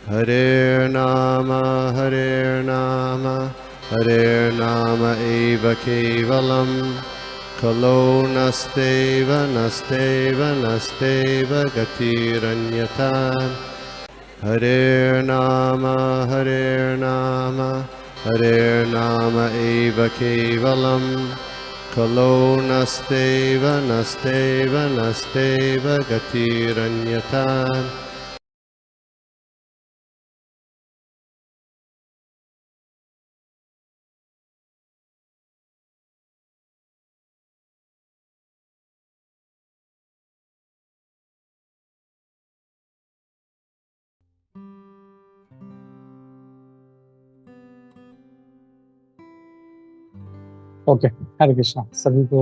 Hare Nama Hare Nama eva kevalam Kalo nasteva nasteva nasteva gatiranyata Hare Nama Hare Nama eva kevalam Kalo nasteva nasteva nasteva gatiranyata okay Hare Krishna सभी को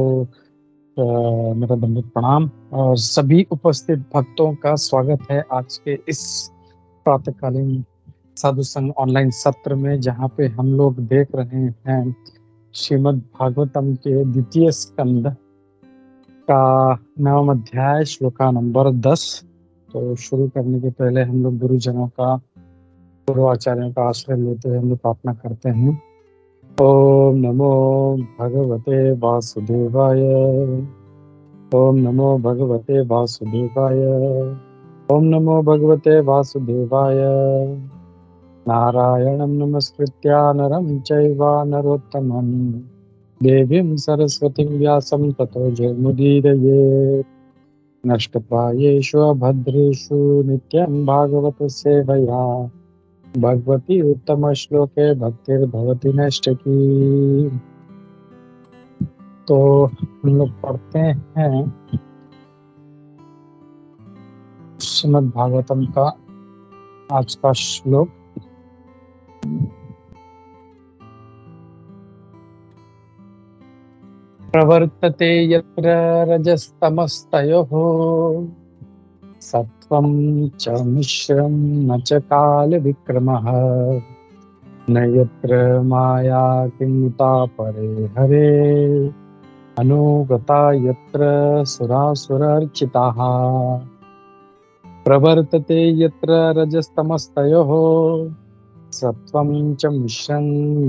मेरा दंडवत प्रणाम और सभी उपस्थित भक्तों का स्वागत है आज के इस प्रातःकालीन साधु संघ ऑनलाइन सत्र में, जहाँ पे हम लोग देख रहे हैं श्रीमद् भागवतम के द्वितीय स्कंद का 9वां अध्याय श्लोका नंबर 10। तो शुरू करने के पहले हम लोग गुरुजनों का, गुरु आचार्यों का आश्रय लेते हुए हम लोग प्रार्थना करते हैं। ओम नमो भगवते वासुदेवाय। ओम नमो भगवते वासुदेवाय। ओम नमो भगवते वासुदेवाय। नारायणं नमस्कृत्य नरं चैव नरोत्तमं देवीं सरस्वतीं व्यासं ततो जयमुदीरयेत्। नष्टप्रायेषु अभद्रेषु नित्यं भागवत सेवया भगवती उत्तम श्लोके भक्तिर्भवति नष्टकी। तो हम लोग पढ़ते हैं श्रीमद् भागवतम का आज का श्लोक। प्रवर्तते यत्र रजस्तमस्तयोः सत्वं च मिश्रं न च कालविक्रमः न यत्र माया किमुता परे हरे अनुगता यत्र सुरासुरर्चिताः। प्रवर्तते यत्र रजस्तमस्तयोः सत्वं च मिश्रं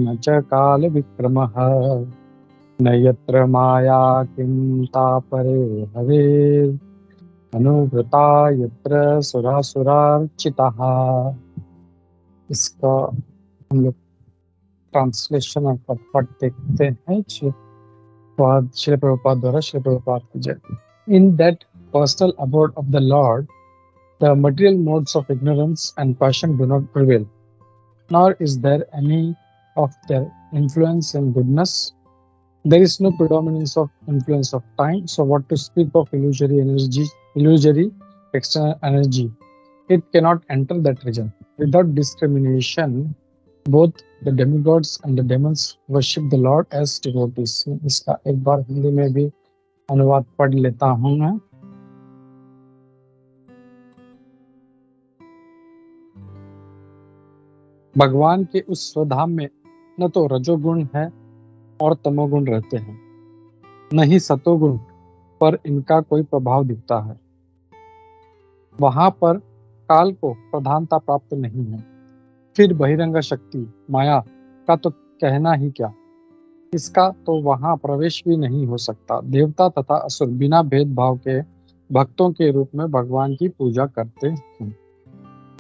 न च कालविक्रमः न यत्र माया किमुता परे हरे अनुगता यत्र सुरासुरार्चिताः। इसका हम लोग ट्रांसलेशन और पटपट देखते हैं। श्री प्रभुपाद द्वारा श्री प्रभुपाद की जय। In that personal abode of the Lord the material modes of ignorance and passion do not prevail, nor is there any of their influence in goodness. There is no predominance of influence of time, so what to speak of illusory external energy? It cannot enter that region. Without discrimination, both the demigods and the demons worship the Lord as devotees. इसका एक बार हिंदी में भी अनुवाद पढ़ लेता हूँ मैं। भगवान के उस स्वधाम में न तो रजोगुण है और तमोगुण रहते हैं, न ही सतोगुण पर इनका कोई प्रभाव दिखता है। वहां पर काल को प्रधानता प्राप्त नहीं है। फिर बहिरंग शक्ति माया का तो कहना ही क्या, इसका तो वहां प्रवेश भी नहीं हो सकता। देवता तथा असुर बिना भेदभाव के भक्तों के रूप में भगवान की पूजा करते हैं।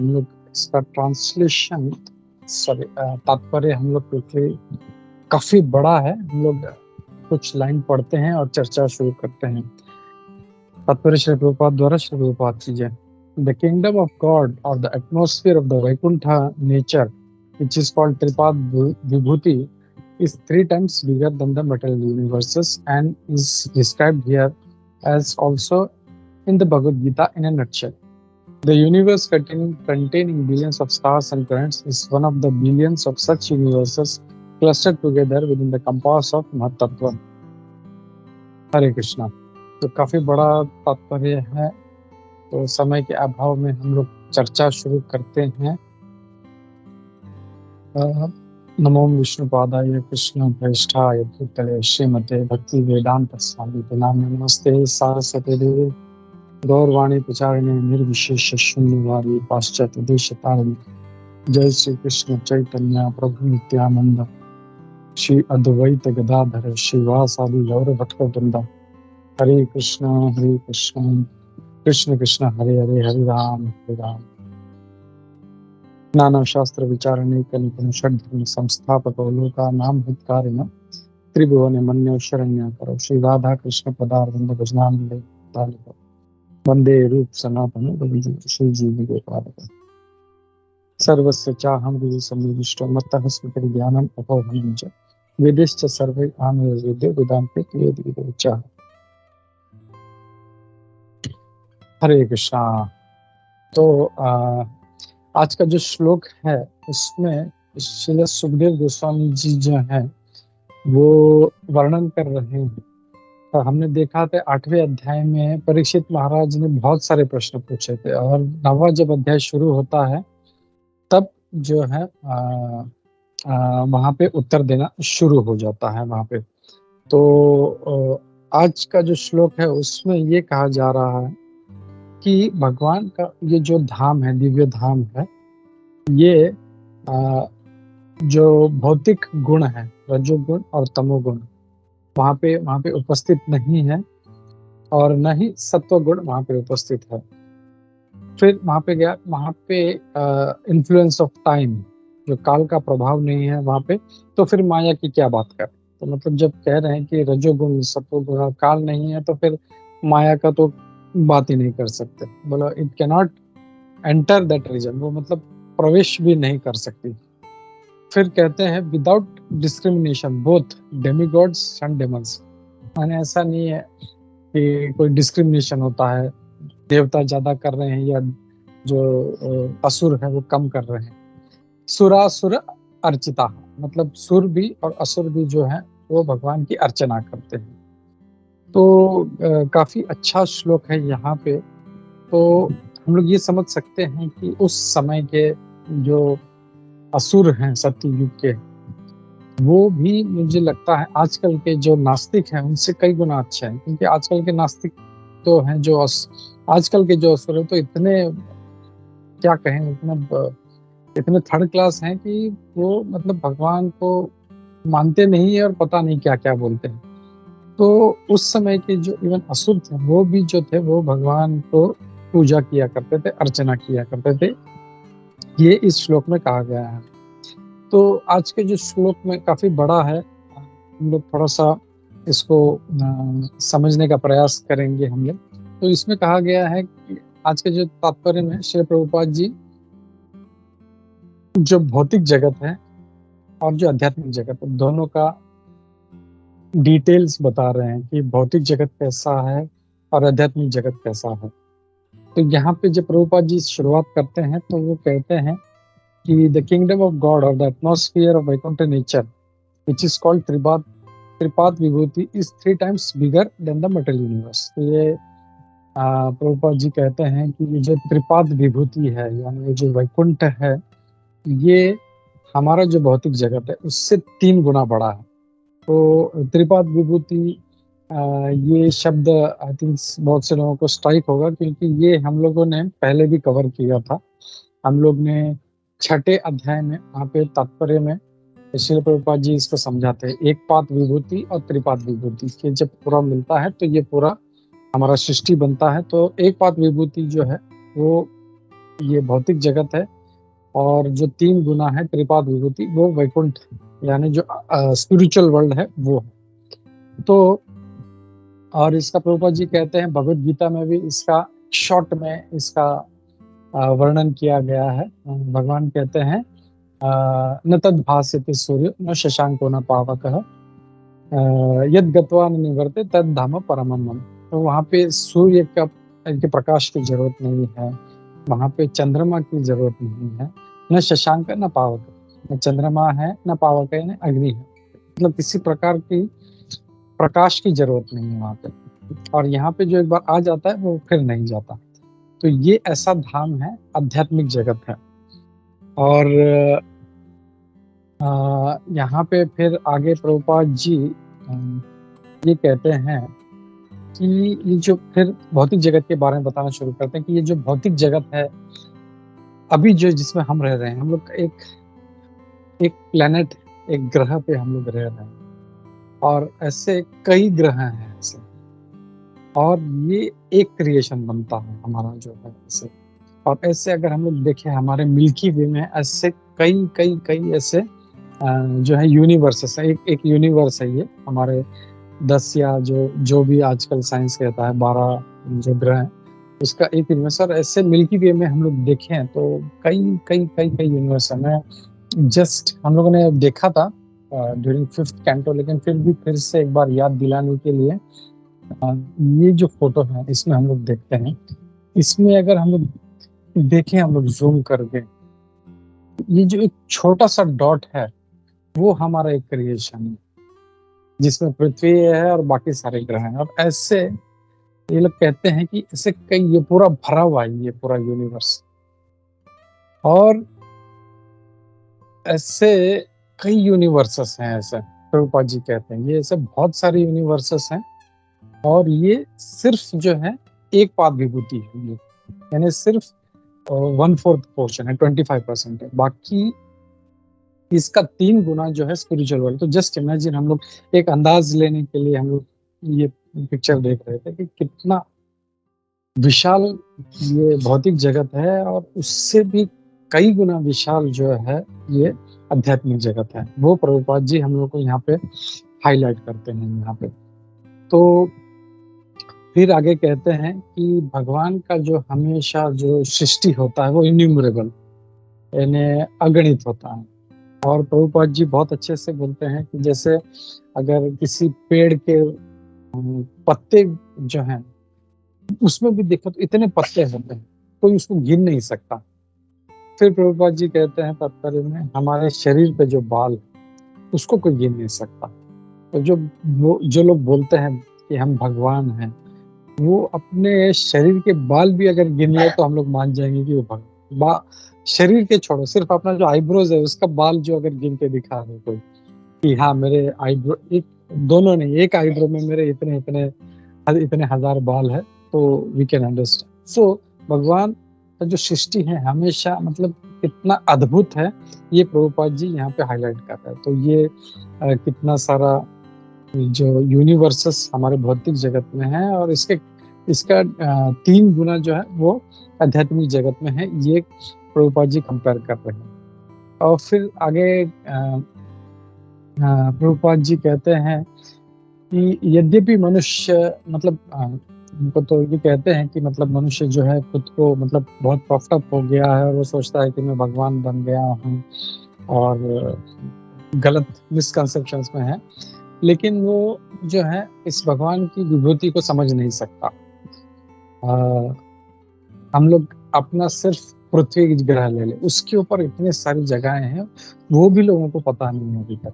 हम लोग इसका ट्रांसलेशन तात्पर्य हम लोग काफी बड़ा है। हम लोग कुछ लाइन पढ़ते हैं और चर्चा शुरू करते हैं। तात्पर्य श्री प्रभुपाद द्वारा श्री प्रभुपाद की जय। The kingdom of God or the atmosphere of the Vaikuntha nature, which is called Tripad Vibhuti, is 3 times bigger than the material universes and is described here as also in the Bhagavad Gita in a nutshell. The universe containing billions of stars and planets is one of the billions of such universes clustered together within the compass of Mahatattva. हरे कृष्णा। तो काफी बड़ा तात्पर्य है, तो समय के अभाव में हम लोग चर्चा शुरू करते हैं। नमो विष्णुपादाय कृष्ण प्रेष्ठाय भूतले श्रीमते भक्ति वेदांत स्वामी नाम नमस्ते सारस्वती देवी गौरवाणी प्रचारिणे निर्विशेष शून्यवादी पाश्चात्य देश तारिणी जय श्री कृष्ण चैतन्य प्रभु नित्यानंद, श्री अद्वैत गदाधर श्रीवासादि गौर भक्तवृंद। हरे कृष्ण कृष्ण कृष्ण हरे हरे, हरे राम। नाना शास्त्र विचारणे कनिकन षड्धर्म संस्थापको लोका नाम हितकारिण त्रिभुवन मन्यो शरण्य करो। श्री राधा कृष्ण पदारविंद भजनानंद वंदे रूप सनातन रविजु श्री जीव गोपाल। सर्वस्य चाहं हृदि सन्निविष्टो मत्तः स्मृति ज्ञानम् अपोहनं च वेदैश्च सर्वै आमयवेद्यो वेदान्ते क्रियते। हरे कृष्णा। तो आज का जो श्लोक है उसमें श्रील सुखदेव गोस्वामी जी जो है वो वर्णन कर रहे हैं। तो हमने देखा था 8वें अध्याय में परीक्षित महाराज ने बहुत सारे प्रश्न पूछे थे, और 9वां जब अध्याय शुरू होता है तब जो है वहां पे उत्तर देना शुरू हो जाता है वहां पे। तो आज का जो श्लोक है उसमें ये कहा जा रहा है कि भगवान का ये जो धाम है, दिव्य धाम है, ये जो भौतिक गुण है, रजोगुण और तमोगुण, वहां पे उपस्थित नहीं है, और न ही सत्वगुण वहां पे उपस्थित है। फिर वहां पे इन्फ्लुएंस ऑफ टाइम, जो काल का प्रभाव नहीं है वहां पे, तो फिर माया की क्या बात कर। तो मतलब जब कह रहे हैं कि रजोगुण सत्वगुण और काल नहीं है, तो फिर माया का तो बात ही नहीं कर सकते। बोला it can not enter that region, वो मतलब प्रवेश भी नहीं कर सकती। फिर कहते हैं without discrimination both demigods and Demons, माने ऐसा नहीं है कि कोई डिस्क्रिमिनेशन होता है, देवता ज्यादा कर रहे हैं या जो असुर है वो कम कर रहे हैं। सुरासुर अर्चिता, मतलब सुर भी और असुर भी जो है वो भगवान की अर्चना करते हैं। तो काफी अच्छा श्लोक है यहाँ पे। तो हम लोग ये समझ सकते हैं कि उस समय के जो असुर हैं सत्ययुग के, वो भी मुझे लगता है आजकल के जो नास्तिक हैं उनसे कई गुना अच्छे हैं। क्योंकि आजकल के नास्तिक तो हैं जो आजकल के जो असुर हैं तो इतने क्या कहें, इतने थर्ड क्लास हैं कि वो मतलब भगवान को मानते नहीं है और पता नहीं क्या क्या बोलते हैं। तो उस समय के जो इवन असुर थे वो भी जो थे वो भगवान को पूजा किया करते थे, अर्चना किया करते थे। ये इस श्लोक में कहा गया है। तो आज के जो श्लोक में काफी बड़ा है, हम लोग थोड़ा सा इसको समझने का प्रयास करेंगे हम लोग। तो इसमें कहा गया है कि आज के जो तात्पर्य में श्री प्रभुपाद जी जो भौतिक जगत है और जो आध्यात्मिक जगत है दोनों का डिटेल्स बता रहे हैं कि भौतिक जगत कैसा है और आध्यात्मिक जगत कैसा है। तो यहाँ पे जब प्रभुपाद जी शुरुआत करते हैं तो वो कहते हैं कि द किंगडम ऑफ गॉड और the atmosphere of Vaikuntha nature which is called त्रिपाद विभूति is 3 times bigger than the material universe. तो ये प्रभुपाद जी कहते हैं कि ये जो त्रिपाद विभूति है, यानी ये जो वैकुंठ है, ये हमारा जो भौतिक जगत है उससे 3 गुना बड़ा है। तो त्रिपाद विभूति ये शब्द आई थिंक बहुत से लोगों को स्ट्राइक होगा, क्योंकि ये हम लोगों ने पहले भी कवर किया था। हम लोग ने 6ठे अध्याय में वहाँ पे तात्पर्य में श्रील प्रभुपाद जी इसको समझाते हैं, एक पाद विभूति और त्रिपाद विभूति के जब पूरा मिलता है तो ये पूरा हमारा सृष्टि बनता है। तो एक पाद विभूति जो है वो ये भौतिक जगत है, और जो 3 गुना है त्रिपाद विभूति वो वैकुंठ यानी जो स्पिरिचुअल वर्ल्ड है वो है। तो और इसका प्रभुपाद जी कहते हैं भगवद गीता में भी इसका शॉर्ट में इसका वर्णन किया गया है। भगवान कहते हैं न तद भास्यते सूर्य न शशांको न पावकः यद गत्वा न निवर्ते तद धाम परमम् मम। तो वहाँ पे सूर्य के प्रकाश की जरूरत नहीं है, वहाँ पे चंद्रमा की जरूरत नहीं है, न शशांक न पावक, न चंद्रमा है न पावक है न अग्नि है, मतलब किसी प्रकार की प्रकाश की जरूरत नहीं है वहाँ पे। और यहाँ पे जो एक बार आ जाता है वो फिर नहीं जाता। तो ये ऐसा धाम है, आध्यात्मिक जगत है। और यहाँ पे फिर आगे प्रभुपाद जी ये कहते हैं कि ये जो फिर भौतिक जगत के बारे में बताना शुरू करते हैं कि ये जो भौतिक जगत है अभी जो जिसमें हम रह रहे हैं, हम लोग एक एक प्लेनेट, एक ग्रह पे हम लोग रह रहे हैं, और ऐसे कई ग्रह हैं ऐसे, और ये एक क्रिएशन बनता है हमारा जो है ऐसे। और ऐसे अगर हम लोग देखें हमारे मिल्की वे में ऐसे कई कई कई ऐसे जो है यूनिवर्सेस है। एक यूनिवर्स है ये हमारे 10 या जो भी आजकल साइंस कहता है 12 जो ग्रह हैं, उसका एक यूनिवर्स। और ऐसे मिल्की वे में हम लोग देखें तो कई कई कई कई यूनिवर्स है। मैं जस्ट हम लोगों ने देखा था ड्यूरिंग 5th कैंटो, लेकिन फिर से एक बार याद दिलाने के लिए ये जो फोटो है इसमें हम लोग देखते हैं। इसमें अगर हम लोग देखें, हम लोग जूम करके, ये जो एक छोटा सा डॉट है वो हमारा एक क्रिएशन है, जिसमें पृथ्वी है और बाकी सारे ग्रह हैं। और ऐसे ये लोग कहते हैं कि ऐसे कई, ये पूरा भरा हुआ है ये पूरा यूनिवर्स। और ऐसे कई यूनिवर्सेस हैं ऐसे, प्रभुपाद जी कहते हैं ये ऐसे बहुत सारे यूनिवर्सेस हैं। और ये सिर्फ जो है एक पाद विभूति है ये, यानी सिर्फ 1/4 पोर्शन है, 25% है। बाकी इसका 3 गुना जो है स्पिरिचुअल वर्ल्ड। तो जस्ट इमेजिन, हम लोग एक अंदाज लेने के लिए हम लोग ये पिक्चर देख रहे थे कि कितना विशाल ये भौतिक जगत है, और उससे भी कई गुना विशाल जो है ये आध्यात्मिक जगत है। वो प्रभुपाद जी हम लोग को यहाँ पे हाईलाइट करते हैं यहाँ पे। तो फिर आगे कहते हैं कि भगवान का जो हमेशा जो सृष्टि होता है वो इन्यूमरेबल, यानी अगणित होता है। और प्रभुपाद जी बहुत अच्छे से बोलते हैं कि जैसे अगर किसी पेड़ के पत्ते जो हैं उसमें भी देखो तो इतने पत्ते होते हैं, कोई उसको गिन नहीं सकता। फिर प्रभुपाद जी कहते हैं तात्पर्य में, हमारे शरीर पे जो बाल है उसको कोई गिन नहीं सकता। तो जो लोग बोलते हैं कि हम भगवान हैं, वो अपने शरीर के बाल भी अगर गिन ले तो हम लोग मान जाएंगे कि वो भगवान। शरीर के छोड़ो, सिर्फ अपना जो आईब्रोज है उसका बाल जो अगर गिन के दिखा दे कोई कि हाँ मेरे आईब्रो, एक दोनों नहीं, एक आईब्रो में मेरे इतने इतने इतने हजार बाल है, तो वी कैन अंडरस्टैंड। सो भगवान का जो सृष्टि है हमेशा मतलब कितना अद्भुत है, ये प्रभुपाद जी यहाँ पे हाईलाइट कर रहे हैं। तो ये कितना सारा जो यूनिवर्सेस हमारे भौतिक जगत में है, और इसका 3 गुना जो है वो आध्यात्मिक जगत में है, ये प्रभुपाद जी कंपेयर कर रहे हैं। और फिर आगे प्रभुपाद जी कहते हैं कि यद्यपि मनुष्य मतलब उनको तो ये कहते हैं कि मतलब मनुष्य जो है खुद को मतलब बहुत पफ्ड अप हो गया है, और वो सोचता है कि मैं भगवान बन गया हूँ, और गलत मिसकंसेप्शंस में है। लेकिन वो जो है इस भगवान की विभूति को समझ नहीं सकता। हम लोग अपना सिर्फ पृथ्वी ग्रह ले ले, उसके ऊपर इतनी सारी जगहें हैं, वो भी लोगों को पता नहीं है अभी तक।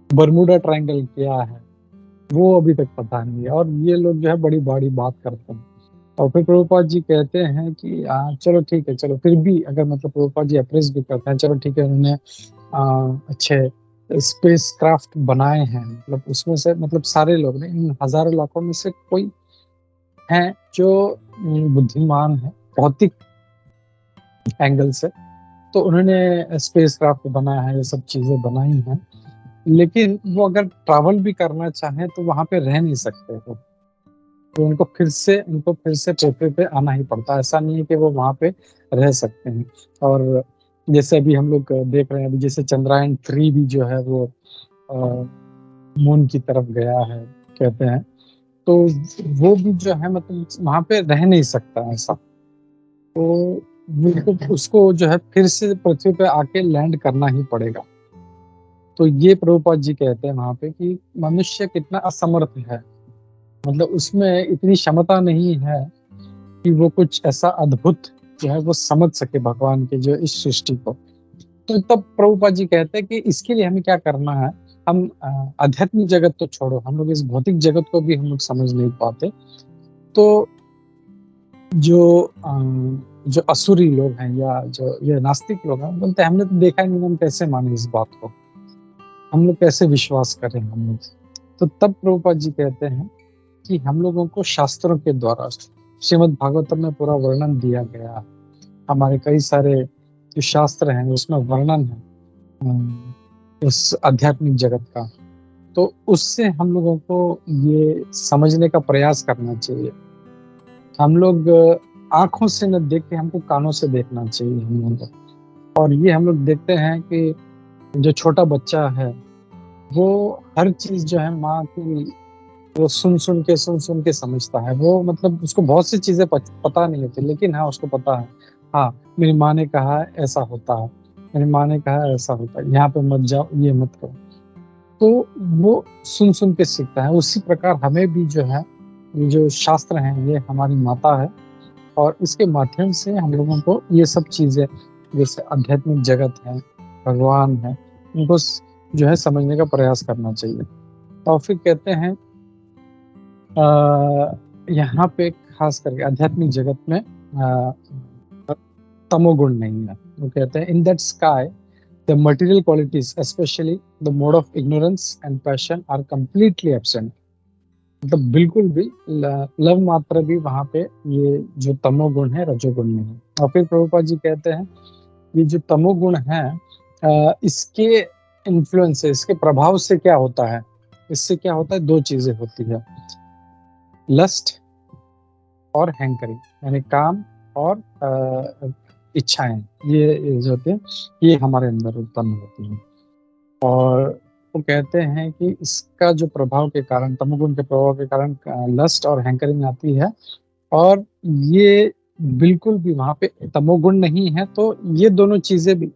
बर्मुडा ट्रायंगल क्या है वो अभी तक पता नहीं है, और ये लोग जो है बड़ी बड़ी बात करते हैं। और फिर प्रभुपाद जी कहते हैं कि चलो ठीक है, चलो फिर भी अगर मतलब प्रभुपाद जी अप्रेस भी करते हैं, चलो ठीक है उन्होंने अच्छे स्पेस क्राफ्ट बनाए हैं, मतलब उसमें से मतलब सारे लोग ने, इन हजारों लाखों में से कोई हैं जो बुद्धिमान है भौतिक एंगल से, तो उन्होंने स्पेस क्राफ्ट बनाया है, ये सब चीजें बनाई हैं। लेकिन वो अगर ट्रैवल भी करना चाहें तो वहां पे रह नहीं सकते वो, तो उनको फिर से पृथ्वी पे आना ही पड़ता है। ऐसा नहीं है कि वो वहां पे रह सकते हैं। और जैसे अभी हम लोग देख रहे हैं, अभी जैसे चंद्रयान 3 भी जो है वो मून की तरफ गया है कहते हैं, तो वो भी जो है मतलब वहां पे रह नहीं सकता ऐसा, तो उनको उसको जो है फिर से पृथ्वी पे आके लैंड करना ही पड़ेगा। तो ये प्रभुपाद जी कहते हैं वहां पे कि मनुष्य कितना असमर्थ है, मतलब उसमें इतनी क्षमता नहीं है कि वो कुछ ऐसा अद्भुत जो है वो समझ सके भगवान के जो इस सृष्टि को। तो तब प्रभुपाद जी कहते हैं कि इसके लिए हमें क्या करना है, हम आध्यात्मिक जगत तो छोड़ो, हम लोग इस भौतिक जगत को भी हम लोग समझ नहीं पाते। तो जो असुरी लोग हैं या जो ये नास्तिक लोग हैं, बोलते हैं हमने तो देखा नहीं, हम कैसे माने इस बात को, हम लोग कैसे विश्वास करें हम लोग। तो तब प्रभुपाद जी कहते हैं कि हम लोगों को शास्त्रों के द्वारा, श्रीमद् भागवतम में पूरा वर्णन दिया गया है हमारे कई सारे जो शास्त्र हैं उसमें वर्णन है उस आध्यात्मिक जगत का, तो उससे हम लोगों को ये समझने का प्रयास करना चाहिए। हम लोग आँखों से न देख के हमको कानों से देखना चाहिए हम लोगों को। और ये हम लोग देखते हैं कि जो छोटा बच्चा है, वो हर चीज़ जो है माँ की वो सुन-सुन के समझता है। वो मतलब उसको बहुत सी चीज़ें पता नहीं होती, लेकिन हाँ, उसको पता है, हाँ, मेरी माँ ने कहा है ऐसा होता है, मेरी माँ ने कहा है ऐसा होता है, यहाँ पे मत जाओ, ये मत करो। तो वो सुन-सुन के सीखता है। उसी प्रकार हमें भी जो है, ये जो शास्त्र हैं, ये हमारी माता है और इसके माध्यम से हम लोगों को ये सब चीज़ें, जैसे आध्यात्मिक जगत है, भगवान है, इनको जो है समझने का प्रयास करना चाहिए। और फिर कहते हैं यहाँ पे खास करके आध्यात्मिक जगत में तमोगुण नहीं है। वो कहते हैं in that sky the material qualities specially the mode of ignorance and passion are completely absent. मतलब बिल्कुल भी लव मात्र भी वहाँ पे ये जो तमोगुण है रजोगुण नहीं है। और फिर प्रभुपाद जी कहते हैं ये जो तमोगुण है इसके इन्फ्लुएंस से, इसके प्रभाव से क्या होता है, इससे क्या होता है, दो चीजें होती है, लस्ट और हैंकरिंग, यानी काम और इच्छाएं, ये जो होती है ये हमारे अंदर उत्पन्न होती हैं। और वो कहते हैं कि इसका जो प्रभाव के कारण, तमोगुण के प्रभाव के कारण लस्ट और हैंकरिंग आती है। और ये बिल्कुल भी वहाँ पे तमोगुण नहीं है, तो ये दोनों चीजें भी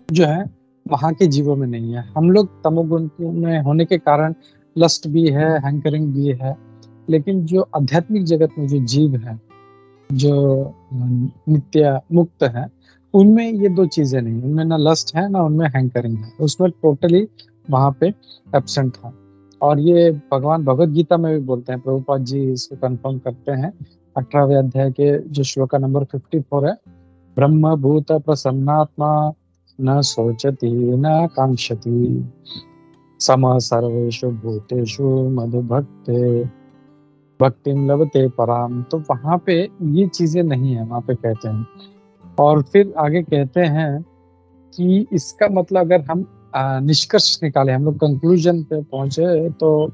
जो है वहाँ के जीवों में नहीं है। हम लोग तमोगुण में होने के कारण लस्ट भी है, हैंकरिंग भी है, लेकिन जो आध्यात्मिक जगत में जो जीव है, जो नित्य मुक्त है, उनमें ये दो चीजें नहीं, उनमें ना लस्ट है ना उनमें हैंकरिंग है, उसमें टोटली वहाँ पे एब्सेंट है। और ये भगवान भगवत गीता में भी बोलते हैं, प्रभुपाद जी इसको कंफर्म करते हैं 18वें अध्याय के जो श्लोका नंबर 54 है, ब्रह्म भूत प्रसन्नात्मा न सोचती न कांक्षति सम सर्वेषु भूतेषु मधुभक्ते भक्तिम लभते पराम। तो वहाँ पे ये चीजें नहीं है, वहाँ पे कहते हैं। और फिर आगे कहते हैं कि इसका मतलब अगर हम निष्कर्ष निकाले, हम लोग कंक्लूजन पे पहुंचे, तो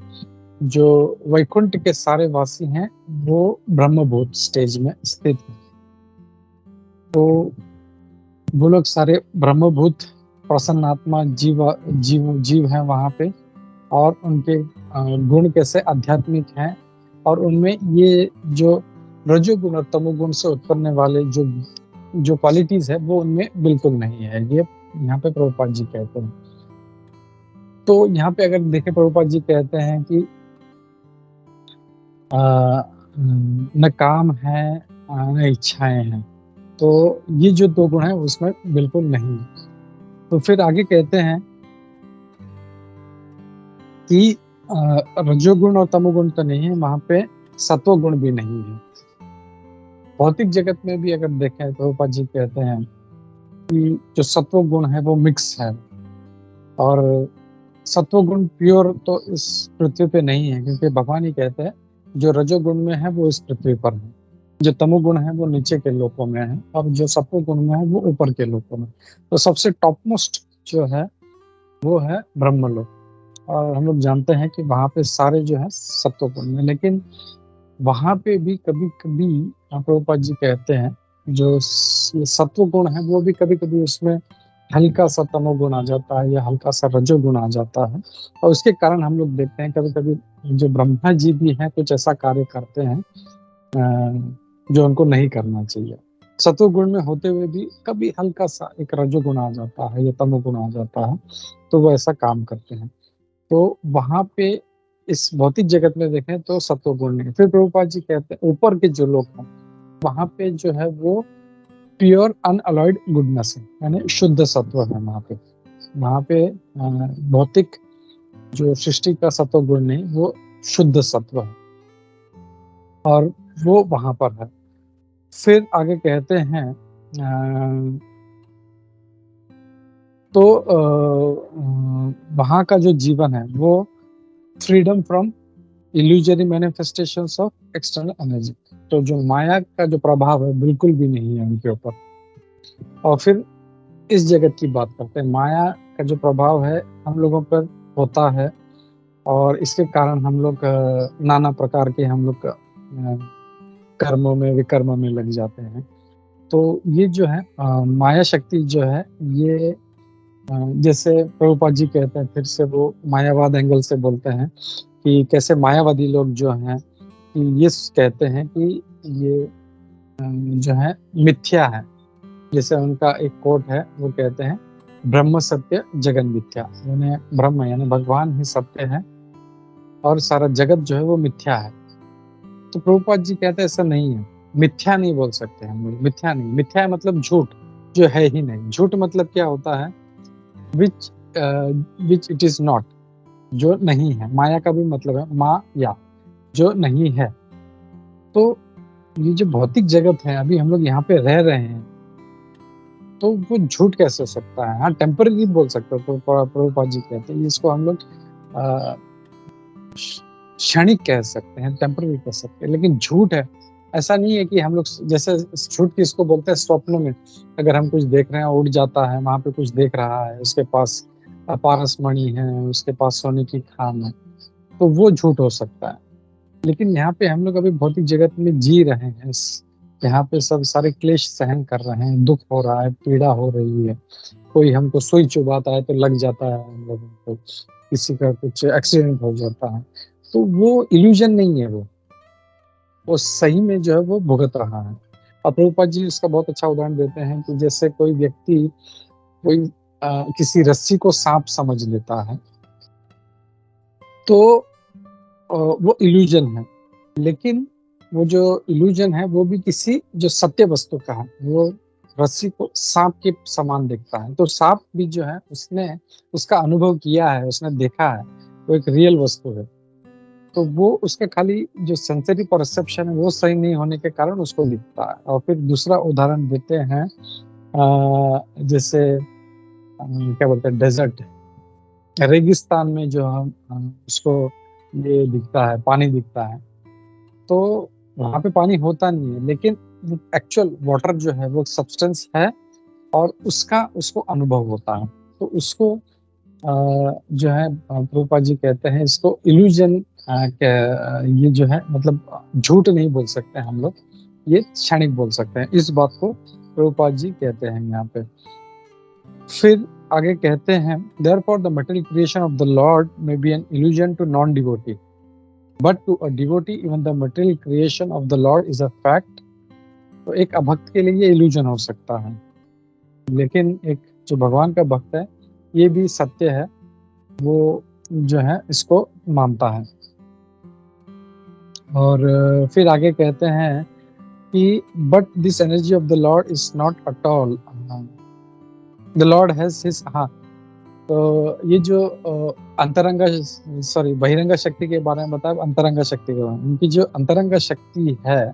जो वैकुंठ के सारे वासी हैं वो ब्रह्मभूत स्टेज में स्थित हैं। तो वो लोग सारे ब्रह्मभूत प्रसन्नात्मा जीव हैं वहाँ पे। और उनके गुण कैसे आध्यात्मिक हैं, और उनमें ये जो रजोगुण और तमोगुण से उत्पन्न वाले जो क्वालिटीज है वो उनमें बिल्कुल नहीं है, ये यहाँ पे प्रभुपाद जी कहते हैं। तो यहाँ पे अगर देखें, प्रभुपाद जी कहते हैं कि न काम है न इच्छाएं हैं, तो ये जो दो गुण है उसमें बिल्कुल नहीं है। तो फिर आगे कहते हैं कि रजोगुण और तमोगुण तो नहीं है, वहां पे सत्वगुण भी नहीं है। भौतिक जगत में भी अगर देखें तो प्रभुपाद जी कहते हैं कि जो सत्वगुण है वो मिक्स है, और सत्वगुण प्योर तो इस पृथ्वी पे नहीं है, क्योंकि भगवान ही कहते हैं जो रजोगुण में है वो इस पृथ्वी पर है, जो तमोगुण है वो नीचे के लोकों में है, और जो सत्वगुण में है वो ऊपर के लोकों में। तो सबसे टॉप मोस्ट जो है वो है ब्रह्मलोक। और हम लोग जानते हैं कि वहाँ पे सारे जो है सत्वगुण में, लेकिन वहाँ पे भी कभी कभी प्रभुपाद जी कहते हैं जो सत्वगुण है वो भी कभी कभी उसमें हल्का सा तमोगुण आ जाता है या हल्का सा रजोगुण आ जाता है। और उसके कारण हम लोग देखते हैं कभी कभी जो ब्रह्मा जी भी हैं कुछ ऐसा कार्य करते हैं जो उनको नहीं करना चाहिए। सत्वगुण में होते हुए भी कभी हल्का सा एक रजोगुण आ जाता है या तमोगुण आ जाता है, तो वो ऐसा काम करते हैं। तो वहां पे इस भौतिक जगत में देखें तो सत्वगुण नहीं। फिर प्रभुपाद जी कहते हैं ऊपर के जो लोग हैं वहां पे जो है वो प्योर अनअलॉयड गुडनेस है, यानी शुद्ध सत्व है वहां पे। वहां पे भौतिक जो सृष्टि का सत्व गुण नहीं, वो शुद्ध सत्व है, और वो वहां पर है। फिर आगे कहते हैं तो वहां का जो जीवन है वो freedom from illusory manifestations of external energy. तो जो माया का जो प्रभाव है बिल्कुल भी नहीं है उनके ऊपर। और फिर इस जगत की बात करते हैं। माया का जो प्रभाव है हम लोगों पर होता है, और इसके कारण हम लोग नाना प्रकार के हम लोग कर्मों में विकर्म में लग जाते हैं। तो ये जो है माया शक्ति जो है ये जैसे प्रभुपाद जी कहते हैं, फिर से वो मायावाद एंगल से बोलते हैं कि कैसे मायावादी लोग जो हैं कि ये कहते हैं कि ये जो है मिथ्या है। जैसे उनका एक कोट है, वो कहते हैं ब्रह्म सत्य जगन मिथ्या, यानी ब्रह्म यानी भगवान ही सत्य है और सारा जगत जो है वो मिथ्या है। तो प्रभुपाद जी कहते हैं ऐसा नहीं है, मिथ्या नहीं बोल सकते हम लोग। मिथ्या नहीं, मिथ्या मतलब झूठ, जो है ही नहीं। झूठ मतलब क्या होता है, विच इट इज नॉट, जो नहीं है। माया का भी मतलब है माया, जो नहीं है। तो ये जो भौतिक जगत है, अभी हम लोग यहाँ पे रह रहे हैं, तो वो झूठ कैसे हो सकता है? हाँ, टेम्पररी बोल सकते हो। तो प्रभुपाद जी कहते हैं इसको हम लोग क्षणिक कह सकते हैं, टेम्पररी कह सकते हैं, लेकिन झूठ है। ऐसा नहीं है कि हम लोग जैसे झूठ किसको बोलते हैं, स्वप्न में अगर हम कुछ देख रहे हैं, उड़ जाता है, वहां पे कुछ देख रहा है, उसके पास पारस मणि है, उसके पास सोने की खान है, तो वो झूठ हो सकता है। लेकिन यहाँ पे हम लोग अभी भौतिक जगत में जी रहे हैं, यहाँ पे सब सारे क्लेश सहन कर रहे हैं, दुख हो रहा है, पीड़ा हो रही है, कोई हमको सुई चुभाता है तो लग जाता है हम लोगों को, किसी का कुछ एक्सीडेंट हो जाता है। तो वो इल्यूजन नहीं है, वो सही में जो है वो भुगत रहा है। और प्रभुपाद जी उसका बहुत अच्छा उदाहरण देते हैं कि जैसे कोई व्यक्ति कोई किसी रस्सी को सांप समझ लेता है, तो वो इल्यूजन है। लेकिन वो जो इल्यूजन है वो भी किसी जो सत्य वस्तु का है। वो रस्सी को सांप के समान देखता है, तो सांप भी जो है उसने उसका अनुभव किया है, उसने देखा है, वो एक रियल वस्तु है। तो वो उसका खाली जो सेंसरी परसेप्शन है वो सही नहीं होने के कारण उसको दिखता है। और फिर दूसरा उदाहरण देते हैं जैसे क्या बोलते हैं, डेजर्ट, रेगिस्तान में जो हम उसको ये दिखता है, पानी दिखता है, तो वहां पे पानी होता नहीं है, लेकिन एक्चुअल वाटर जो है वो सब्सटेंस है और उसका उसको अनुभव होता है। तो उसको जो है प्रभुपाद जी कहते हैं इसको इल्यूजन, ये जो है मतलब झूठ नहीं बोल सकते हम लोग, ये क्षणिक बोल सकते हैं। इस बात को प्रभुपाद जी कहते हैं यहाँ पे। फिर आगे कहते हैं therefore the material creation of the Lord may be an illusion to non-devotee, but to a devotee even the material creation of the Lord is a fact। तो एक अभक्त के लिए ये इल्यूजन हो सकता है, लेकिन एक जो भगवान का भक्त है ये भी सत्य है, वो जो है इसको मानता है। और फिर आगे कहते हैं कि but this energy of the Lord is not at all, the Lord has his, हाँ, तो ये जो अंतरंगा बहिरंगा शक्ति के बारे में बताया, अंतरंगा शक्ति के बारे में, उनकी जो अंतरंगा शक्ति है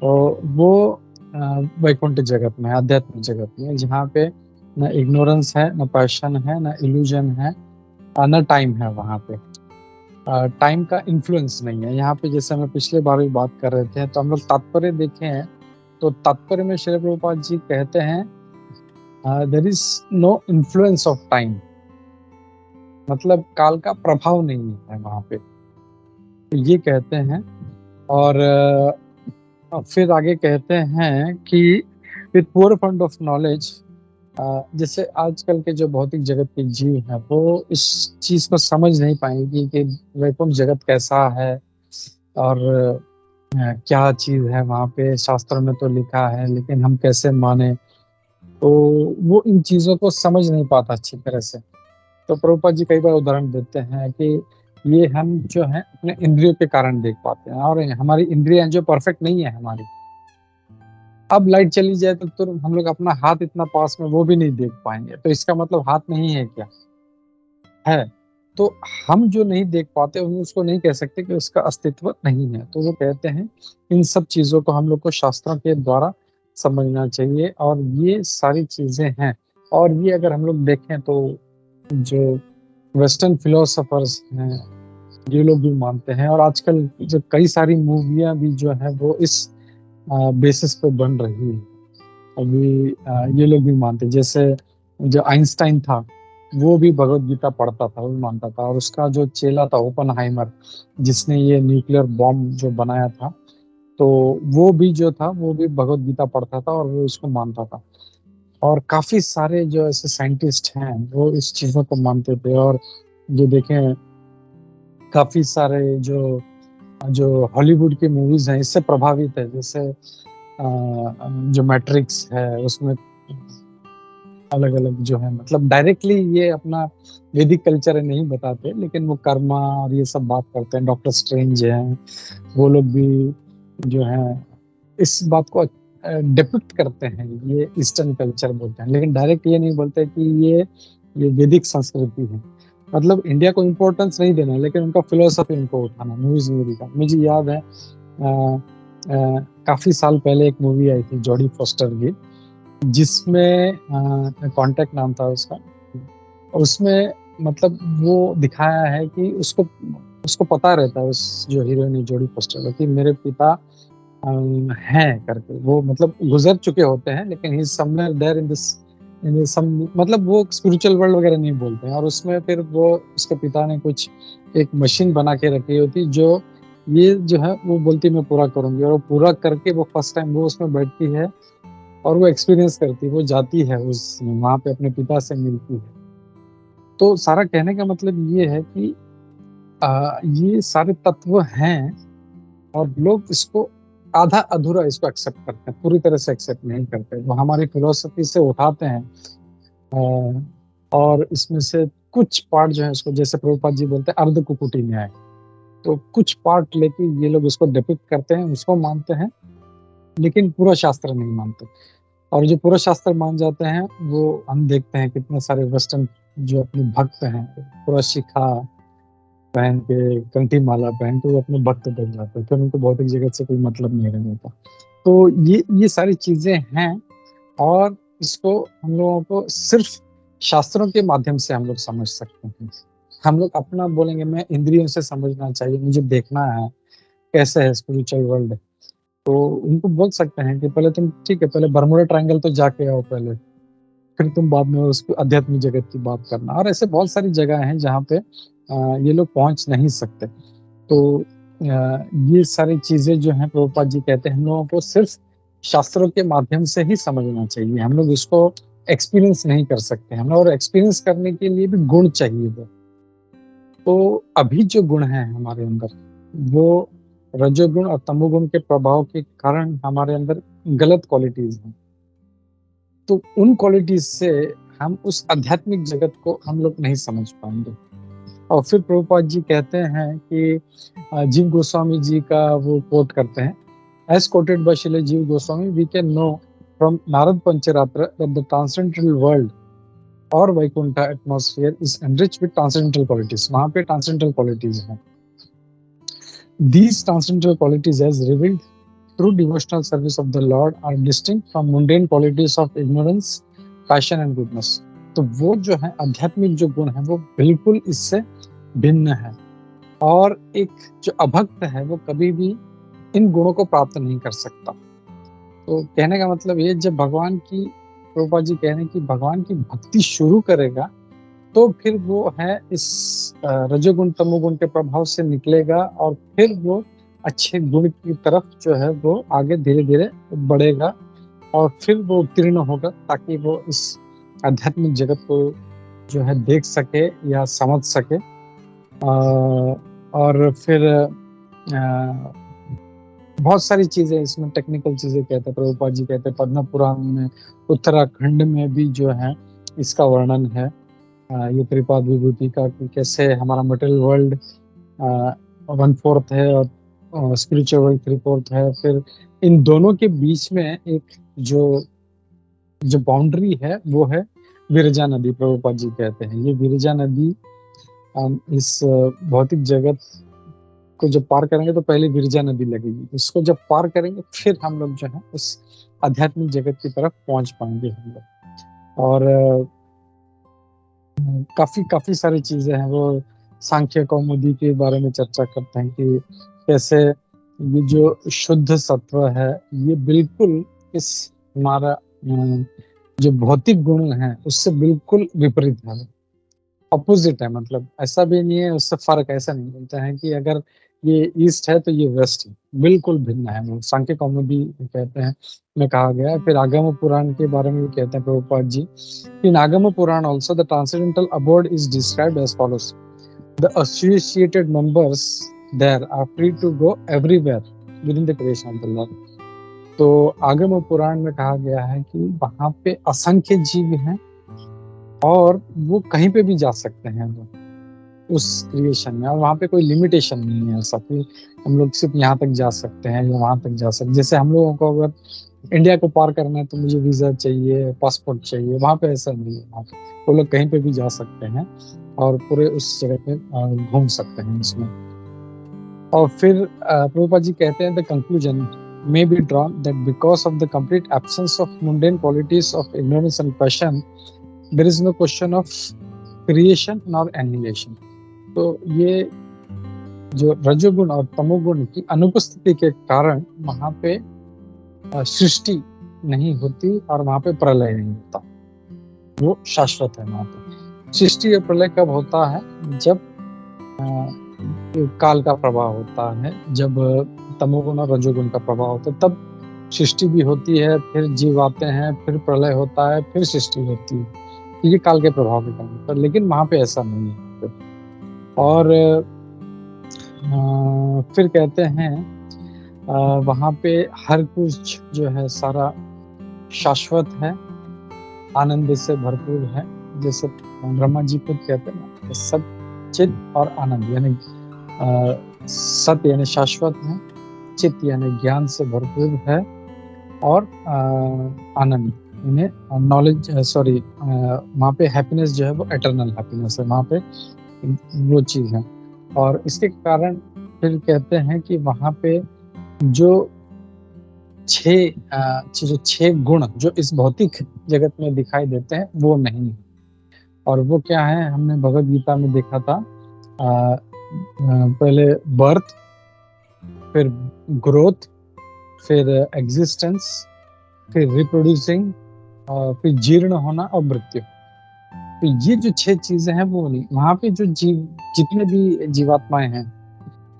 तो वो वैकुंठ जगत में, आध्यात्मिक जगत में, जहाँ पे न इग्नोरेंस है, न पैशन है, न इल्यूजन है, न टाइम है। वहाँ पे टाइम का इन्फ्लुएंस नहीं है यहाँ पे। जैसे हम पिछले बार भी बात कर रहे थे, तो हम लोग तात्पर्य देखे हैं, तो तात्पर्य में श्री प्रभुपाद जी कहते हैं there is no influence of time, मतलब काल का प्रभाव नहीं है वहाँ पे, तो ये कहते हैं। और फिर आगे कहते हैं कि with poor fund of knowledge, जैसे आजकल के जो भौतिक जगत के जीव हैं वो इस चीज को समझ नहीं पाएंगे कि वैकुंठ जगत कैसा है और क्या चीज है वहाँ पे। शास्त्रों में तो लिखा है, लेकिन हम कैसे माने, तो वो इन चीजों को समझ नहीं पाता अच्छी तरह से। तो प्रभुपाद जी कई बार उदाहरण देते हैं कि ये हम जो है अपने इंद्रियों के कारण देख पाते हैं, और हमारी इंद्रियां जो परफेक्ट नहीं है हमारी। अब लाइट चली जाए तो हम लोग अपना हाथ इतना पास में वो भी नहीं देख पाएंगे, तो इसका मतलब हाथ नहीं है क्या है? तो हम जो नहीं देख पाते हम उसको नहीं कह सकते कि उसका अस्तित्व नहीं है। तो वो कहते हैं इन सब चीजों को हम लोग को शास्त्रों के द्वारा समझना चाहिए, और ये सारी चीजें हैं। और ये अगर हम लोग देखें तो जो वेस्टर्न फिलोसोफर्स हैं ये लोग भी मानते हैं। और आजकल जो कई सारी मूवियां भी जो है वो इस बेसिस पे बन रही है। अभी ये लोग भी मानते हैं, जैसे जो आइंस्टाइन था वो भी भगवत गीता पढ़ता था, वो भी मानता था। और उसका जो चेला था ओपनहाइमर, जिसने ये न्यूक्लियर बॉम्ब जो बनाया था, तो वो भी जो था वो भी भगवत गीता पढ़ता था और वो इसको मानता था। और काफी सारे जो ऐसे साइंटिस्ट हैं वो इस चीजों को मानते थे। और जो देखें, काफी सारे जो जो हॉलीवुड की मूवीज हैं इससे प्रभावित है। जैसे जो मैट्रिक्स है उसमें अलग अलग जो है, मतलब डायरेक्टली ये अपना वैदिक कल्चर नहीं बताते, लेकिन वो कर्मा और ये सब बात करते हैं। डॉक्टर स्ट्रेंज हैं, वो लोग भी जो है इस बात को डिपिक्ट करते हैं। ये ईस्टर्न कल्चर बोलते हैं, लेकिन डायरेक्ट ये नहीं बोलते कि ये वैदिक संस्कृति है। मतलब इंडिया को इम्पोर्टेंस नहीं देना, लेकिन उनका फिलोसफी उनको उठाना। मूवीज मूवी का मुझे याद है, काफी साल पहले एक मूवी आई थी जॉडी फॉस्टर की, जिसमें कांटेक्ट नाम था उसका। और उसमें मतलब वो दिखाया है कि उसको उसको पता रहता है, उस जो हीरोइन है जॉडी फॉस्टर को, कि मेरे पिता हैं करके। वो मतलब गुजर चुके होते हैं, लेकिन ही समवेयर देयर इन सम, मतलब वो स्पिरिचुअल वर्ल्ड वगैरह नहीं बोलते हैं। और उसमें फिर वो उसके पिता ने कुछ एक मशीन बना के रखी होती, जो ये जो है वो बोलती मैं पूरा करूंगी, और वो पूरा करके वो फर्स्ट टाइम वो उसमें बैठती है और वो एक्सपीरियंस करती है, वो जाती है उस वहां पे अपने पिता से मिलती है। तो सारा कहने का मतलब ये है कि ये सारे तत्व हैं, और लोग इसको आधा अधूरा इसको एक्सेप्ट करते हैं, पूरी तरह से एक्सेप्ट नहीं करते। वो हमारी फिलोसफी से उठाते हैं, और इसमें से कुछ पार्ट जो है इसको, जैसे प्रभुपाद जी बोलते हैं अर्ध कुकुटी न्याय, तो कुछ पार्ट लेके ये लोग उसको डिपिक्ट करते हैं, उसको मानते हैं, लेकिन पूरा शास्त्र नहीं मानते। और जो पूरा शास्त्र मान जाते हैं, वो हम देखते हैं कितने सारे वेस्टर्न जो अपने भक्त हैं, पूरा शिखा पहन के, कंठी माला पहन के वो अपने भक्त बन जाते हैं, फिर उनको भौतिक जगत से कोई मतलब नहीं रहने होता। तो ये सारी चीजें हैं। और इसको हम लोगों को सिर्फ शास्त्रों के माध्यम से हम लोग समझ सकते हैं। हम लोग अपना बोलेंगे मैं इंद्रियों से समझना चाहिए, मुझे देखना है कैसे है स्पिरिचुअल वर्ल्ड, तो उनको बोल सकते हैं कि पहले तुम, ठीक है, पहले बरमुडा ट्रायंगल तो जाके आओ पहले, फिर तुम बाद में उस आध्यात्मिक जगत की बात करना। और ऐसे बहुत सारी जगह हैं जहाँ पे ये लोग पहुंच नहीं सकते। तो ये सारी चीजें जो हैं, प्रभुपाद जी कहते हैं हम लोगों को सिर्फ शास्त्रों के माध्यम से ही समझना चाहिए। हम लोग इसको एक्सपीरियंस नहीं कर सकते हम लोग, और एक्सपीरियंस करने के लिए भी गुण चाहिए वो। तो अभी जो गुण है हमारे अंदर, वो रजोगुण और तमोगुण के प्रभाव के कारण हमारे अंदर गलत क्वालिटीज हैं। तो उन क्वालिटीज से हम उस आध्यात्मिक जगत को हम लोग नहीं समझ पाएंगे। और फिर प्रभुपाद जी कहते हैं कि जीव गोस्वामी जी का वो कोट करते हैं, as coated by Srila Jiva Goswami, we can know from Narada Pancharatra that the transcendental world और Vaikuntha atmosphere is enriched with transcendental qualities. वहां पे ट्रांसेंडेंटल क्वालिटीज हैं। These transcendental qualities, as revealed through devotional service of the Lord, are distinct from mundane qualities of ignorance, passion and goodness. तो वो जो है आध्यात्मिक जो गुण है वो बिल्कुल इससे भिन्न है। और एक जो अभक्त है वो कभी भी इन गुणों को प्राप्त नहीं कर सकता। तो कहने का मतलब ये, जब भगवान की, प्रभुपाद जी कह रहे हैं कि भगवान की भक्ति शुरू करेगा, तो फिर वो है इस रजोगुण तमोगुण के प्रभाव से निकलेगा, और फिर वो अच्छे गुण की तरफ जो है वो आगे धीरे धीरे बढ़ेगा, और फिर वो उत्तीर्ण होगा, ताकि वो इस आध्यात्मिक जगत को जो है देख सके या समझ सके। और फिर बहुत सारी चीजें इसमें टेक्निकल चीजें कहते हैं प्रभुपाद जी, कहते हैं पद्म पुराण में, उत्तराखंड में भी जो है इसका वर्णन है, ये त्रिपाद विभूति का, कि कैसे हमारा मटेरियल वर्ल्ड 1/4 है और स्पिरिचुअल वर्ल्ड 3/4 है। फिर इन दोनों के बीच में एक जो जो बाउंड्री है वो है विरजा नदी। प्रभुपाद जी कहते हैं ये विरजा नदी इस भौतिक जगत को जब पार करेंगे तो पहले विरजा नदी लगेगी, इसको जब पार करेंगे फिर हम लोग जो है उस आध्यात्मिक जगत की तरफ पहुंच पाएंगे हम लोग। और काफी काफी सारी चीजें हैं, वो सांख्य कौमुदी के बारे में चर्चा करते हैं कि कैसे ये जो शुद्ध सत्व है ये बिल्कुल इस हमारा जो भौतिक गुण है उससे बिल्कुल विपरीत है, अपोजिट है। मतलब ऐसा भी नहीं है, उससे फर्क ऐसा नहीं बोलते हैं कि अगर ये ईस्ट है तो ये वेस्ट है, बिल्कुल भिन्न है। वो सांख्य कौमुदी कहते हैं में कहा गया है। फिर आगम पुराण के बारे में भी कहते हैं Prabhupada ji, in Agama Purana also the transcendental abode is described as follows, the associated members there are free to go everywhere within the creation of the Lord. तो आगम पुराण में कहा गया है कि वहां पे असंख्य जीव हैं और वो कहीं पे भी जा सकते हैं वो उस क्रिएशन में, और वहाँ पे कोई लिमिटेशन नहीं है ऐसा कि हम लोग सिर्फ यहाँ तक जा सकते हैं या वहाँ तक जा सकते हैं। जैसे हम लोगों को अगर इंडिया को पार करना है तो मुझे वीजा चाहिए, पासपोर्ट चाहिए, वहाँ पे ऐसा नहीं है। वहाँ पे वो लोग कहीं पे भी जा सकते हैं और पूरे उस जगह पे घूम सकते हैं इसमें। और फिर प्रभुपाद जी कहते हैं the conclusion may be drawn that because of the complete absence of mundane qualities of ignorance and passion, there is no question of creation nor annihilation. तो ये जो रजोगुण और तमोगुण की अनुपस्थिति के कारण वहाँ पे सृष्टि नहीं होती और वहाँ पे प्रलय नहीं होता, वो शाश्वत है। वहाँ पे सृष्टि और प्रलय कब होता है? जब काल का प्रभाव होता है, जब तमोगुण और रजोगुण का प्रभाव होता है तब सृष्टि भी होती है, फिर जीव आते हैं, फिर प्रलय होता है, फिर सृष्टि होती है। ये काल के प्रभाव के कारण पर, लेकिन वहाँ पे ऐसा नहीं है। और फिर कहते हैं वहाँ पे हर कुछ जो है सारा शाश्वत है, आनंद से भरपूर है। जैसे ब्रह्मा जी खुद कहते हैं ना, सब चित और आनंद, यानी सत्य यानी शाश्वत है, चित्त यानी ज्ञान से भरपूर है, और आनंद यानी नॉलेज, सॉरी वहाँ पे हैप्पीनेस जो है वो एटर्नल हैप्पीनेस है, वहाँ पे वो चीज़ है। और इसके कारण फिर कहते हैं कि वहाँ पे जो छह गुण जो इस भौतिक जगत में दिखाई देते हैं वो नहीं है। और वो क्या है? हमने भगवद गीता में देखा था, पहले बर्थ, फिर ग्रोथ, फिर एग्जिस्टेंस, फिर रिप्रोड्यूसिंग, और फिर जीर्ण होना और मृत्यु। तो ये जो 6 चीजें हैं वो नहीं। वहाँ पे जो जीव, जितने भी जीवात्माएं हैं,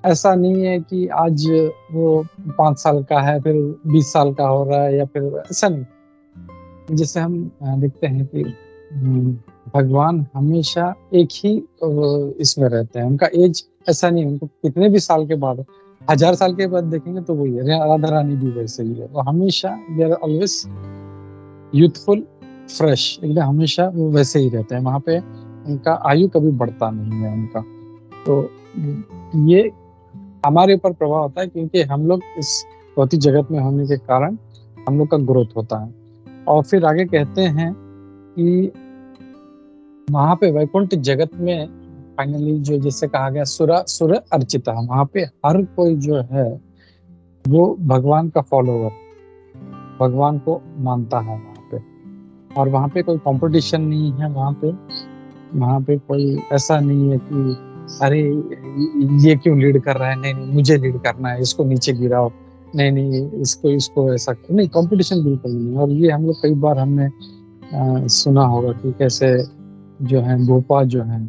ऐसा नहीं है कि आज वो 5 साल का है फिर 20 साल का हो रहा है, या फिर ऐसा नहीं। जैसे हम देखते हैं कि भगवान हमेशा एक ही इसमें रहते हैं, उनका एज ऐसा नहीं, उनको कितने भी साल के बाद, 1000 साल के बाद देखेंगे तो वही है। राधा रानी भी वैसे ही है, वो हमेशा they are always youthful, fresh, एकदम हमेशा वो वैसे ही रहते हैं। वहाँ पे उनका आयु कभी बढ़ता नहीं है उनका। तो ये हमारे ऊपर प्रभाव होता है क्योंकि हम लोग इस भौतिक जगत में होने के कारण हम लोग का ग्रोथ होता है। और फिर आगे कहते हैं कि वहाँ पे वैकुंठ जगत में फाइनली जो जैसे कहा गया सुर अर्चिता, वहाँ पे हर कोई जो है वो भगवान का फॉलोवर, भगवान को मानता है वहाँ पे। और वहाँ पे कोई कंपटीशन नहीं है, वहाँ पे कोई ऐसा नहीं है कि अरे ये क्यों लीड कर रहा है, नहीं मुझे लीड करना है, इसको नीचे गिराओ, नहीं इसको ऐसा नहीं, कंपटीशन बिल्कुल नहीं। और ये हम लोग कई बार हमने सुना होगा कि कैसे जो है गोपा जो है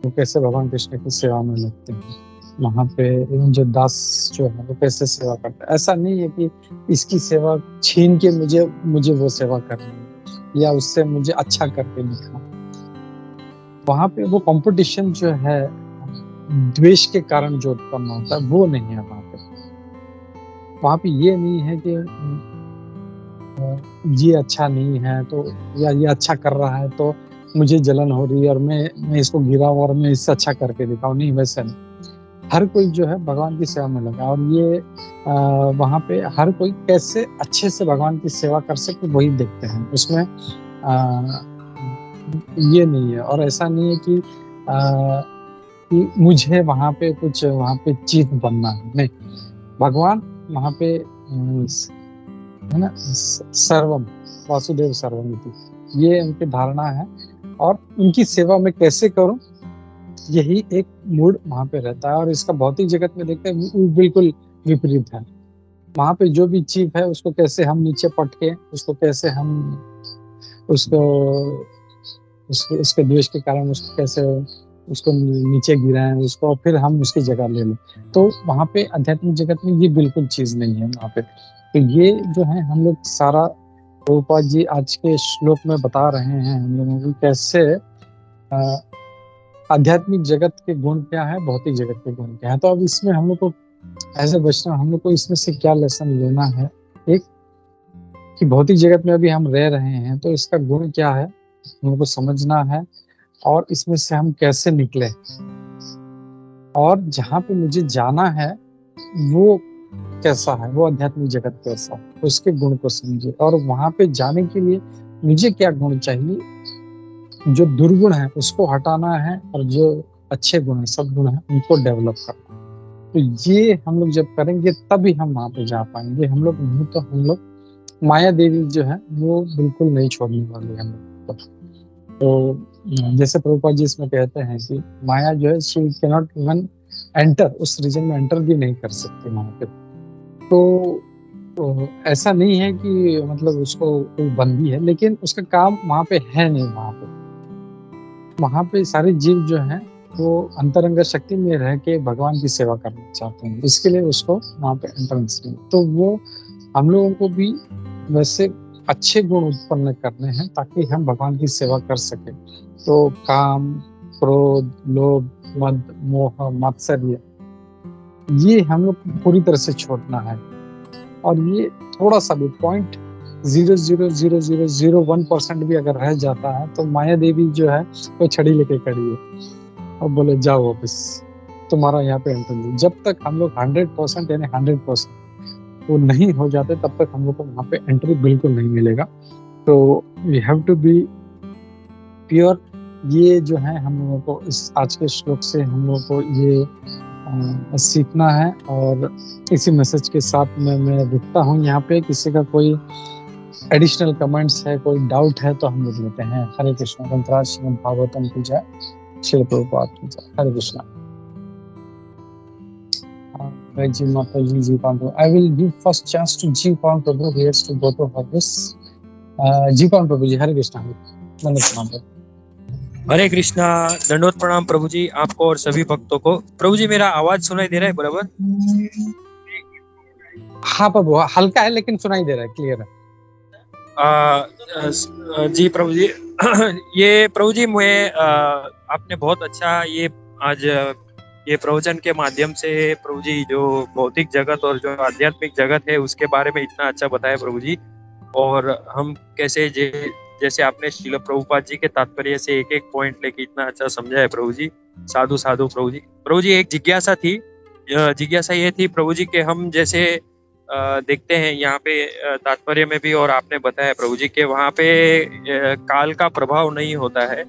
वो कैसे भगवान कृष्ण की सेवा में लगते हैं, वहाँ पे जो दास जो है वो कैसे सेवा करते हैं। ऐसा नहीं है कि इसकी सेवा छीन के मुझे वो सेवा करनी है या उससे मुझे अच्छा करके दिखा। वहाँ पे वो कंपटीशन जो है द्वेष के कारण जो उत्पन्न होता है वो नहीं है वहाँ पे। वहाँ पे ये नहीं है कि ये अच्छा नहीं है तो, या ये अच्छा कर रहा है तो मुझे जलन हो रही है और मैं इसको गिराऊं और मैं इससे अच्छा करके दिखाऊं, नहीं, वैसे नहीं। हर कोई जो है भगवान की सेवा में लगा, और ये वहाँ पे हर कोई कैसे अच्छे से भगवान की सेवा कर सके वही देखते हैं। उसमें ये नहीं है, और ऐसा नहीं है कि मुझे वहाँ पे कुछ चीफ बनना है, नहीं। भगवान वहाँ पे है ना, सर्वम वासुदेव सर्वमिति, ये उनकी धारणा है। और उनकी सेवा में कैसे करूं, यही एक मूड वहाँ पे रहता है। और इसका भौतिक जगत में देखते हैं वो बिल्कुल विपरीत है। वहाँ पे जो भी चीज़ है उसको कैसे हम नीचे पटके, उसको कैसे हम उसको उसके द्वेष के कारण उसको कैसे उसको नीचे गिराएं उसको, और फिर हम उसकी जगह ले लें। तो वहाँ पे आध्यात्मिक जगत में ये बिल्कुल चीज़ नहीं है वहाँ पे। तो ये जो है हम लोग सारा प्रभुपाद जी आज के श्लोक में बता रहे हैं हम लोगों को कैसे आध्यात्मिक जगत के गुण क्या है, भौतिक जगत के गुण क्या है। तो अब इसमें हम लोग को एज ए वैष्णव हम लोग को इसमें से क्या लेसन लेना है। एक कि भौतिक जगत में अभी हम रह रहे हैं तो इसका गुण क्या है हम लोग को समझना है, और इसमें से हम कैसे निकले, और जहाँ पे मुझे जाना है वो कैसा है, वो आध्यात्मिक जगत कैसा है, उसके गुण को समझे। और वहां पे जाने के लिए मुझे क्या गुण चाहिए, जो दुर्गुण है उसको हटाना है, और जो अच्छे गुण है सद्गुण है उनको डेवलप करना है। तो ये हम लोग जब करेंगे तभी हम वहां पे जा पाएंगे। हम लोग नहीं तो हम लोग माया देवी जो है वो बिल्कुल नहीं छोड़ने वाली है हम लोग को। तो जैसे प्रभुपाद जी इसमें कहते हैं कि माया जो है शी कैनॉट इवन एंटर, उस रीजन में एंटर भी नहीं कर सकती वहां पे। तो ऐसा नहीं है कि मतलब उसको कोई बंदी है, लेकिन उसका काम वहां पे है नहीं। वहां पे सारे जीव जो हैं वो अंतरंग शक्ति में रह के भगवान की सेवा करना चाहते हैं, इसके लिए उसको वहां पे एंट्रेंस नहीं। तो वो हम लोगों को भी वैसे अच्छे गुण उत्पन्न करने हैं ताकि हम भगवान की सेवा कर सके। तो काम, क्रोध, लोभ, मद, मोह, मात्सर्य, ये हम लोग पूरी तरह से छोड़ना है। और ये थोड़ा सा भी 0.00001% भी अगर रह जाता है तो माया देवी जो है वो छड़ी लेके खड़ी है और बोले जाओ वापस, तुम्हारा यहाँ पे एंट्री नहीं। जब तक हम लोग 100% यानी 100% वो नहीं हो जाते तब तक हम लोग को वहाँ पे एंट्री बिल्कुल नहीं मिलेगा। तो we have to be pure. ये जो है हम लोगों को इस आज के श्लोक से हम लोगों को ये सीखना है। और इसी मैसेज के साथ मैं रुकता हूँ यहाँ पे। किसी का कोई एडिशनल कमेंट्स है, कोई डाउट है तो हम लिख लेते हैं। हरे कृष्णा। ग्रंथराज श्रीमद् भागवतम की जय, श्री प्रभुपाद की जय। हरे कृष्णा। जी माता जी, जी Pandu. I will give first chance to ji Pandu Prabhu who has to go to office। जी पांडु प्रभु जी, हरे कृष्णा। हरे कृष्णा। दंडवत प्रणाम प्रभु जी, आपको और सभी भक्तों को। प्रभु जी मेरा आवाज सुनाई दे रहा है बराबर? हाँ प्रभु, हल्का है लेकिन सुनाई दे रहा है, क्लियर है। जी प्रभु जी। ये प्रभु जी मैं आपने बहुत अच्छा ये आज ये प्रवचन के माध्यम से प्रभु जी जो भौतिक जगत और जो आध्यात्मिक जगत है उसके बारे में इतना अच्छा बताया प्रभु जी। और हम कैसे जैसे आपने श्रील प्रभुपाद जी के तात्पर्य से एक एक पॉइंट लेके इतना अच्छा समझाया प्रभु जी। साधु साधु प्रभु जी। प्रभु जी एक जिज्ञासा थी, जिज्ञासा ये थी प्रभु जी के हम जैसे देखते हैं यहाँ पे तात्पर्य में भी, और आपने बताया प्रभु जी के वहाँ पे काल का प्रभाव नहीं होता है,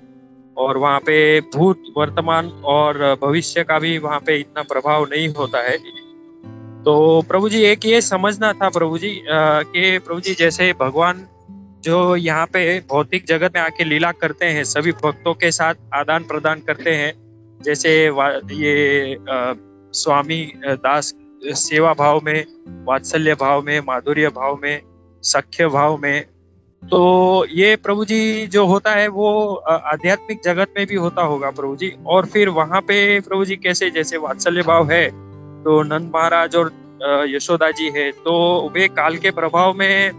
और वहाँ पे भूत, वर्तमान और भविष्य का भी वहाँ पे इतना प्रभाव नहीं होता है। तो प्रभु जी एक ये समझना था प्रभु जी कि प्रभु जी जैसे भगवान जो यहाँ पे भौतिक जगत में आके लीला करते हैं, सभी भक्तों के साथ आदान प्रदान करते हैं, जैसे ये स्वामी दास सेवा भाव में, वात्सल्य भाव में, माधुर्य भाव में, सख्य भाव में। तो ये प्रभु जी जो होता है वो आध्यात्मिक जगत में भी होता होगा प्रभु जी। और फिर वहां पे प्रभु जी कैसे जैसे वात्सल्य भाव है तो नंद महाराज और यशोदा जी है, तो वे काल के प्रभाव में,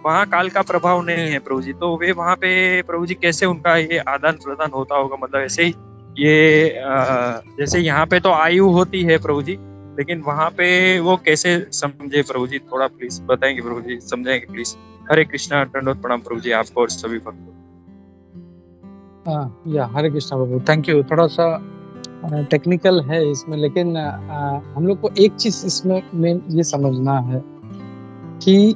वहाँ काल का प्रभाव नहीं है प्रभु जी, तो वे वहाँ पे प्रभु जी कैसे उनका ये आदान प्रदान होता होगा। मतलब ऐसे ही ये जैसे यहाँ पे तो आयु होती है प्रभु जी, लेकिन वहाँ पे वो कैसे समझे प्रभु जी, थोड़ा प्लीज बताएंगे प्रभु जी, समझाएंगे प्लीज। हरे कृष्णा। दंडवत प्रणाम प्रभु जी आपको और सभी भक्तों। या हरे कृष्णा प्रभु, थैंक यू। थोड़ा सा टेक्निकल है इसमें, लेकिन हम लोग को एक चीज इसमें मेन ये समझना है कि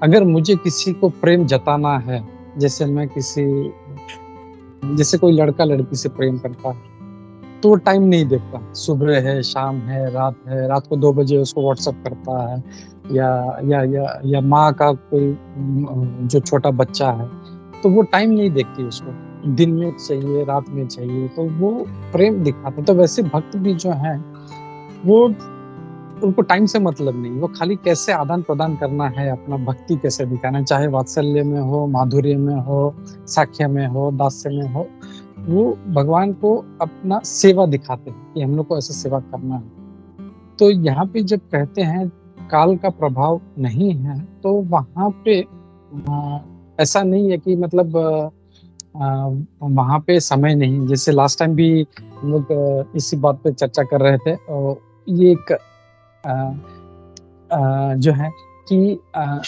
अगर मुझे किसी को प्रेम जताना है, जैसे मैं जैसे कोई लड़का लड़की से प्रेम करता है तो वो टाइम नहीं देखता, सुबह है, शाम है, रात को 2 बजे उसको व्हाट्सएप करता है, या माँ का कोई जो छोटा बच्चा है तो वो टाइम नहीं देखती उसको। दिन में चाहिए, रात में चाहिए, तो वो प्रेम दिखाते हैं। तो वैसे भक्त भी जो है वो, उनको टाइम से मतलब नहीं, वो खाली कैसे आदान प्रदान करना है, अपना भक्ति कैसे दिखाना है, चाहे वात्सल्य में हो, माधुर्य में हो, साख्य में हो, दास्य में हो, वो भगवान को अपना सेवा दिखाते हैं कि हम लोग को ऐसा सेवा करना है। तो यहाँ पे जब कहते हैं काल का प्रभाव नहीं है, तो वहाँ पे ऐसा नहीं है कि मतलब वहाँ पे समय नहीं। जैसे लास्ट टाइम भी हम लोग इसी बात पे चर्चा कर रहे थे, और ये एक जो है कि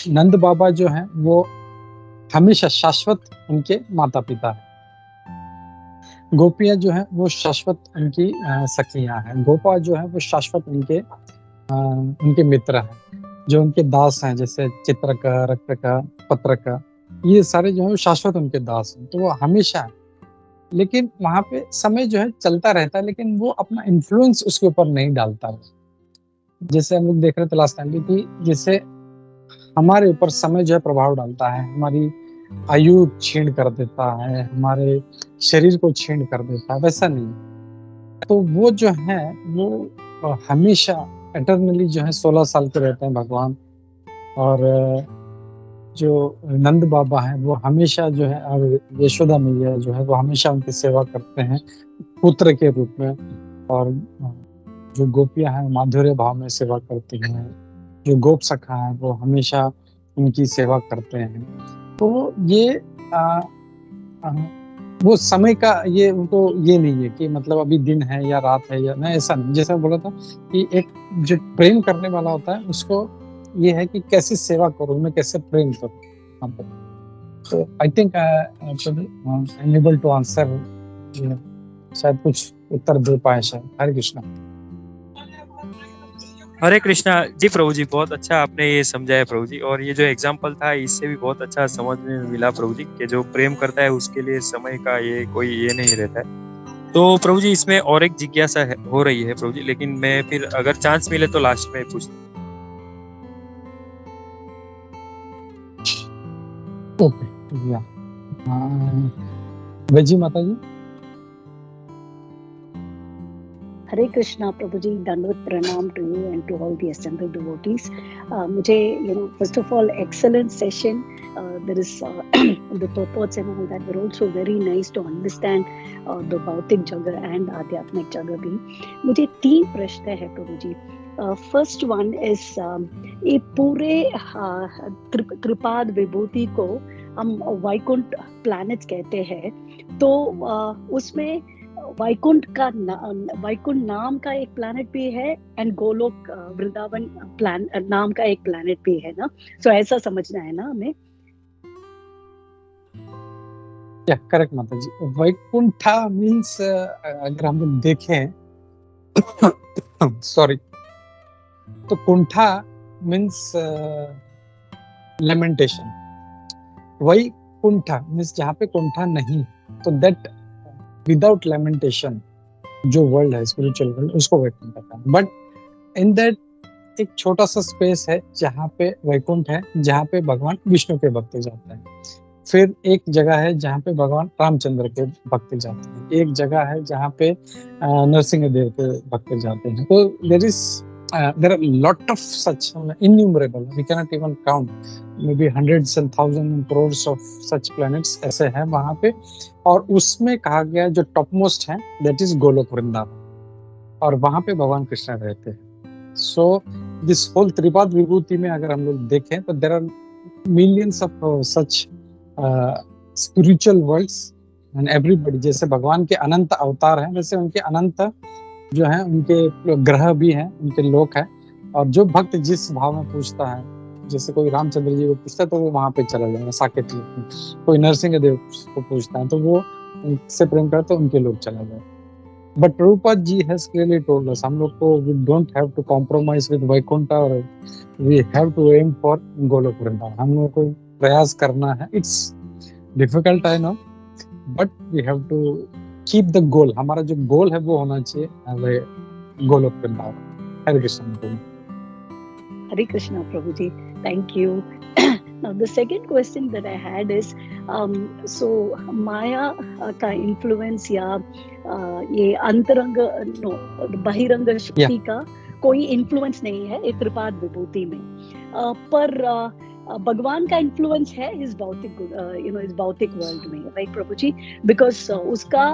नंद बाबा जो है वो हमेशा शाश्वत उनके माता पिता है, गोपियाँ जो है वो शाश्वत उनकी सखियाँ हैं, गोपा जो है वो शाश्वत उनके मित्र हैं, जो उनके दास हैं, जैसे चित्रका, रक्तका, पत्रका, ये सारे जो है शाश्वत उनके दास हैं, तो वो हमेशा है। लेकिन वहाँ पे समय जो है चलता रहता है, लेकिन वो अपना इन्फ्लुएंस उसके ऊपर नहीं डालता है। जैसे हम लोग देख रहे थे लास्ट टाइम भी कि जैसे हमारे ऊपर समय जो है प्रभाव डालता है, हमारी आयु छीण कर देता है, हमारे शरीर को छीण कर देता है, वैसा नहीं। तो वो जो है वो हमेशा एटर्नली जो है 16 साल के रहते हैं भगवान। और जो नंद बाबा हैं वो हमेशा जो है, और यशोदा मैया जो है वो हमेशा उनकी सेवा करते हैं पुत्र के रूप में। और जो गोपियां हैं माधुर्य भाव में सेवा करती हैं, जो गोप सखा हैं वो हमेशा उनकी सेवा करते हैं। तो ये वो समय का ये उनको ये नहीं है कि मतलब अभी दिन है या रात है या नहीं, ऐसा नहीं। जैसा बोला था कि एक जो प्रेम करने वाला होता है उसको ये है कि कैसे सेवा करूं मैं, कैसे प्रेम करूं। तो I think I am able to answer, शायद कुछ उत्तर दे पाए शायद। हरे कृष्णा। हरे कृष्णा जी प्रभु जी, बहुत अच्छा आपने ये समझाया प्रभु जी। और ये जो एग्जाम्पल था इससे भी बहुत अच्छा समझ में मिला प्रभु जी कि जो प्रेम करता है उसके लिए समय का ये कोई ये नहीं रहता है। तो प्रभु जी इसमें और एक जिज्ञासा हो रही है प्रभु जी, लेकिन मैं फिर अगर चांस मिले तो लास्ट में पूछ। ओके या वजी माता जी। हरे कृष्णा प्रभु जी, दंडवत प्रणाम to you and to all the assembled devotees. मुझे first of all excellent session, there is the purports and all that were also very nice to understand the भौतिक जगत and आध्यात्मिक जगत भी। मुझे 3 प्रश्न है प्रभु जी। फर्स्ट वन इज, ये पूरे त्रिपाद विभूति को हम वैकुंठ प्लैनेट्स कहते हैं, तो उसमें वैकुंठ नाम का एक प्लैनेट भी है एंड गोलोक वृंदावन नाम का एक प्लैनेट भी है ना, सो ऐसा समझना है ना हमें। या करेक्ट माता जी। वैकुंठा मीन्स अगर हम लोग देखें सॉरी, तो कुंठा मीन्स लेमेंटेशन, वैकुंठा मीन्स जहाँ पे कुंठा नहीं, तो दैट विदाउट लेमेंटेशन जो वर्ल्ड है, स्पिरिचुअल वर्ल्ड, उसको वैकुंठ कहते हैं। बट इन दैट एक छोटा सा स्पेस है जहाँ पे वैकुंठ है, जहाँ पे भगवान विष्णु के भक्त जाते हैं। फिर एक जगह है जहाँ पे भगवान रामचंद्र के भक्त जाते हैं, एक जगह है जहाँ पे नरसिंह देव के भक्त जाते हैं। तो there are lot of such innumerable, we cannot even count, maybe hundreds and thousands and crores of such planets ऐसे हैं वहाँ पे। और उसमें कहा गया जो टॉप मोस्ट है that is गोलोक वृंदावन, और वहाँ पे भगवान कृष्ण रहते हैं। So this whole त्रिपाद विभूति में अगर हम लोग देखें तो there are millions of such spiritual worlds and everybody, जैसे भगवान के अनंत अवतार हैं वैसे उनके अनंत जो है उनके ग्रह भी हैं, उनके लोक है। और जो भक्त जिस भाव में पूछता है, जैसे कोई रामचंद्र जी को पूछता है तो वो वहां पे चला जाएगा साकेत लोक में, कोई नरसिंह देव को पूछता है तो वो उनसे प्रेम करते तो उनके लोग चला जाए। But Prabhupada ji has clearly told us, हम लोग को we don't have to compromise with Vaikuntha, और we have to aim for Goloka Vrindavan. हम लोग को प्रयास करना है, it's difficult I know, but we have to keep the goal. हमारा जो गोल है वो होना चाहिए Goloka Vrindavan. Hare Krishna Prabhu. Hare Krishna Prabhu ji, thank you. Now, the second question that I had is, so Maya का influence या ये अंतरंग नो बहिरंग शक्ति का कोई influence नहीं है एक त्रिपाद विभूति में, पर भगवान का influence है इस भौतिक इस भौतिक वर्ल्ड में, राइट प्रभु जी? बिकॉज उसका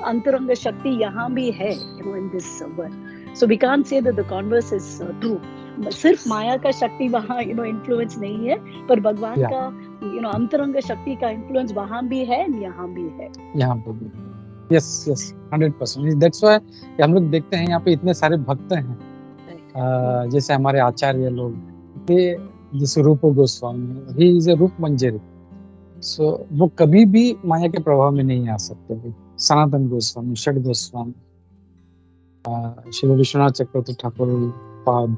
अंतरंग शक्ति यहाँ भी है in this world. So we can't say that the converse is true. सिर्फ माया का शक्ति वहाँ इन्फ्लुएंस नहीं है, पर भगवान का अंतरंग शक्ति का इन्फ्लुएंस वहाँ भी है, यहाँ भी है। यहाँ पे भी यस 100%। दैट्स व्हाई हम लोग देखते हैं यहाँ पे इतने सारे भक्त हैं, जैसे हमारे आचार्य लोग, ये जैसे रूप गोस्वामी, ही इज ए रूप मंजरी, सो वो कभी भी माया के प्रभाव में नहीं आ सकते। सनातन गोस्वामी, षड गोस्वामी, श्री विश्वनाथ चक्रवर्ती ठाकुर पाद,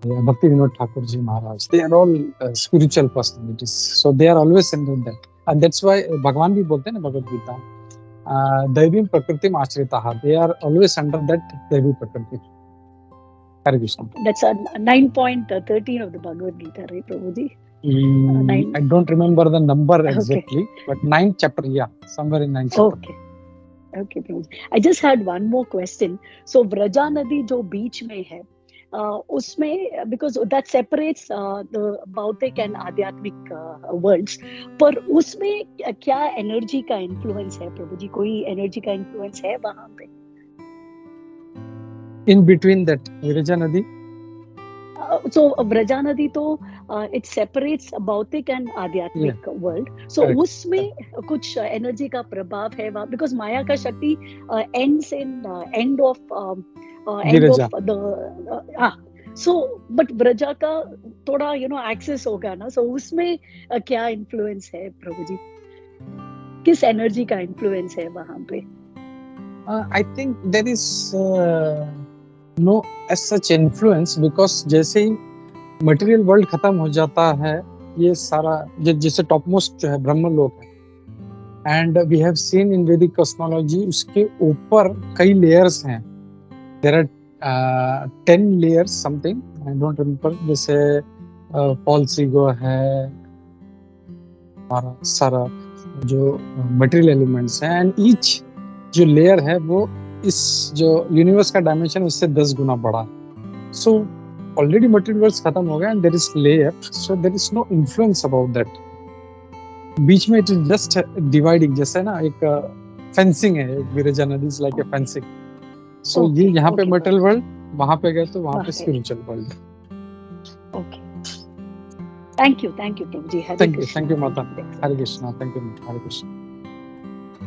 Bhakti Vinod Thakur Ji Maharaj, they are all spiritual personalities, so they are always centered there, and that's why भगवान भी बोलते हैं ना Bhagavad Gita, दैवीं प्रकृतिम आश्रिताः, they are always under that दैवी प्रकृति। हरे Krishna. That's 9.13 of the Bhagavad Gita, right, Prabhuji? I don't remember the number exactly, but 9th chapter, yeah, somewhere in 9th chapter. Okay, Prabhuji. I just had one more question. So Vraja Nadi जो बीच में है, उसमें because that separates the भौतिक and आध्यात्मिक worlds, पर उसमें क्या energy का इन्फ्लुएंस है प्रभु जी? कोई एनर्जी का इन्फ्लुएंस है वहां पे? In between that विरजा नदी, so व्रजा नदी तो it separates भौतिक and आध्यात्मिक world, so Correct. उसमें कुछ एनर्जी का प्रभाव है वहाँ, because माया का शक्ति ends in end of Viraja. the so but व्रजा का थोड़ा एक्सेस होगा ना, so उसमें क्या इन्फ्लुएंस है प्रभु जी? किस एनर्जी का इन्फ्लुएंस है वहाँ पे? I think there is no as such influence, because जैसे ही मटेरियल वर्ल्ड खत्म हो जाता है, ये सारा जैसे टॉप मोस्ट जो है ब्रह्मलोक है, and we have seen in Vedic cosmology उसके ऊपर कई लेयर्स हैं, there are 10 layers something, I don't remember, जैसे पॉल सीगो है, हमारा सारा जो मटेरियल एलिमेंट्स हैं, एंड ईच जो लेयर है वो इस जो यूनिवर्स का डायमेंशन उससे 10 गुना बड़ा है। सो ऑलरेडी मटेरियल वर्ल्ड खत्म हो गया and there is layer, so there is no influence about that. बीच में इट इज जस्ट डिवाइडिंग, जैसे ना एक फेंसिंग है, एक विरजा नदी इज लाइक ए फेंसिंग, सो ये यहाँ पे मटेरियल वर्ल्ड, वहां पे गए तो वहां पे spiritual world. Okay, thank you Prabhu ji. Thank you माता। हरे कृष्णा। Thank you, Hare Krishna.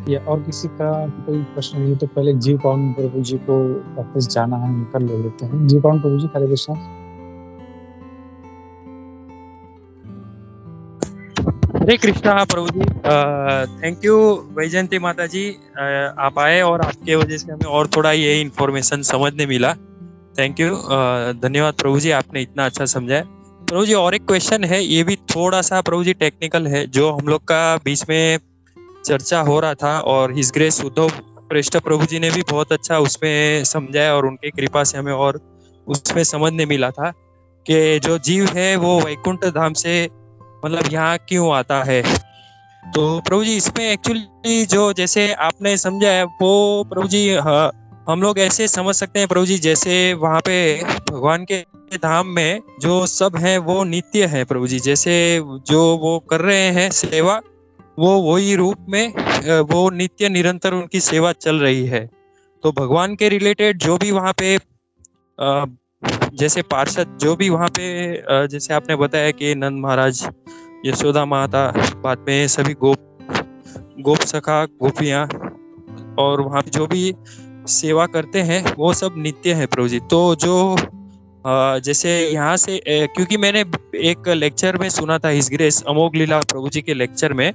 ये और किसी का कोई प्रश्न नहीं तो पहले जी पावन प्रभु जी को वापस जाना है, उनका ले लेते हैं। जी पावन प्रभु जी, हरे कृष्णा। हरे कृष्णा प्रभु जी। थैंक यू वैजयंती माता जी, आप आए और आपके वजह से हमें और थोड़ा ये इन्फॉर्मेशन समझने मिला। थैंक यू, धन्यवाद प्रभु जी, आपने इतना अच्छा समझाया। प्रभु जी और एक क्वेश्चन है, ये भी थोड़ा सा प्रभु जी टेक्निकल है, जो हम लोग का बीच में चर्चा हो रहा था और हिज ग्रेस उद्धव प्रेष्ठ प्रभु जी ने भी बहुत अच्छा उसमें समझाया और उनकी कृपा से हमें और उसमें समझने मिला था कि जो जीव है वो वैकुंठ धाम से मतलब यहाँ क्यों आता है। तो प्रभु जी इसमें एक्चुअली जो जैसे आपने समझाया वो प्रभु जी हम लोग ऐसे समझ सकते हैं प्रभु जी, जैसे वहाँ पे भगवान के धाम में जो सब है वो नित्य है प्रभु जी, जैसे जो वो कर रहे हैं सेवा वो वही रूप में वो नित्य निरंतर उनकी सेवा चल रही है। तो भगवान के रिलेटेड जो भी वहाँ पे जैसे पार्षद जो भी वहाँ पे जैसे आपने बताया कि नंद महाराज, यशोदा माता, बाद में सभी गोप सखा गोपियाँ और वहाँ पे जो भी सेवा करते हैं वो सब नित्य है प्रभु जी। तो जो जैसे यहाँ से क्योंकि मैंने एक लेक्चर में सुना था हिज ग्रेस अमोघ लीला प्रभु जी के लेक्चर में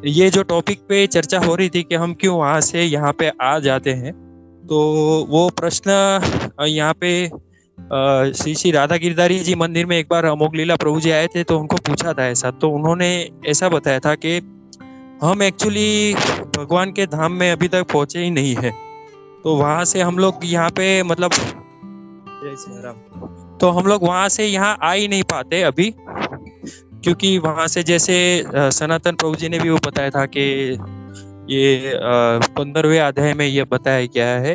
ये जो टॉपिक पे चर्चा हो रही थी कि हम क्यों वहां से यहाँ पे आ जाते हैं, तो वो प्रश्न यहाँ पे श्री राधा गिरधारी जी मंदिर में एक बार अमोघ लीला प्रभु जी आए थे तो उनको पूछा था ऐसा, तो उन्होंने ऐसा बताया था कि हम एक्चुअली भगवान के धाम में अभी तक पहुंचे ही नहीं है, तो वहां से हम लोग यहाँ पे मतलब तो हम लोग वहां से यहाँ आ ही नहीं पाते अभी, क्योंकि वहां से जैसे सनातन प्रभु जी ने भी वो बताया था कि ये 15वें अध्याय में ये बताया क्या है,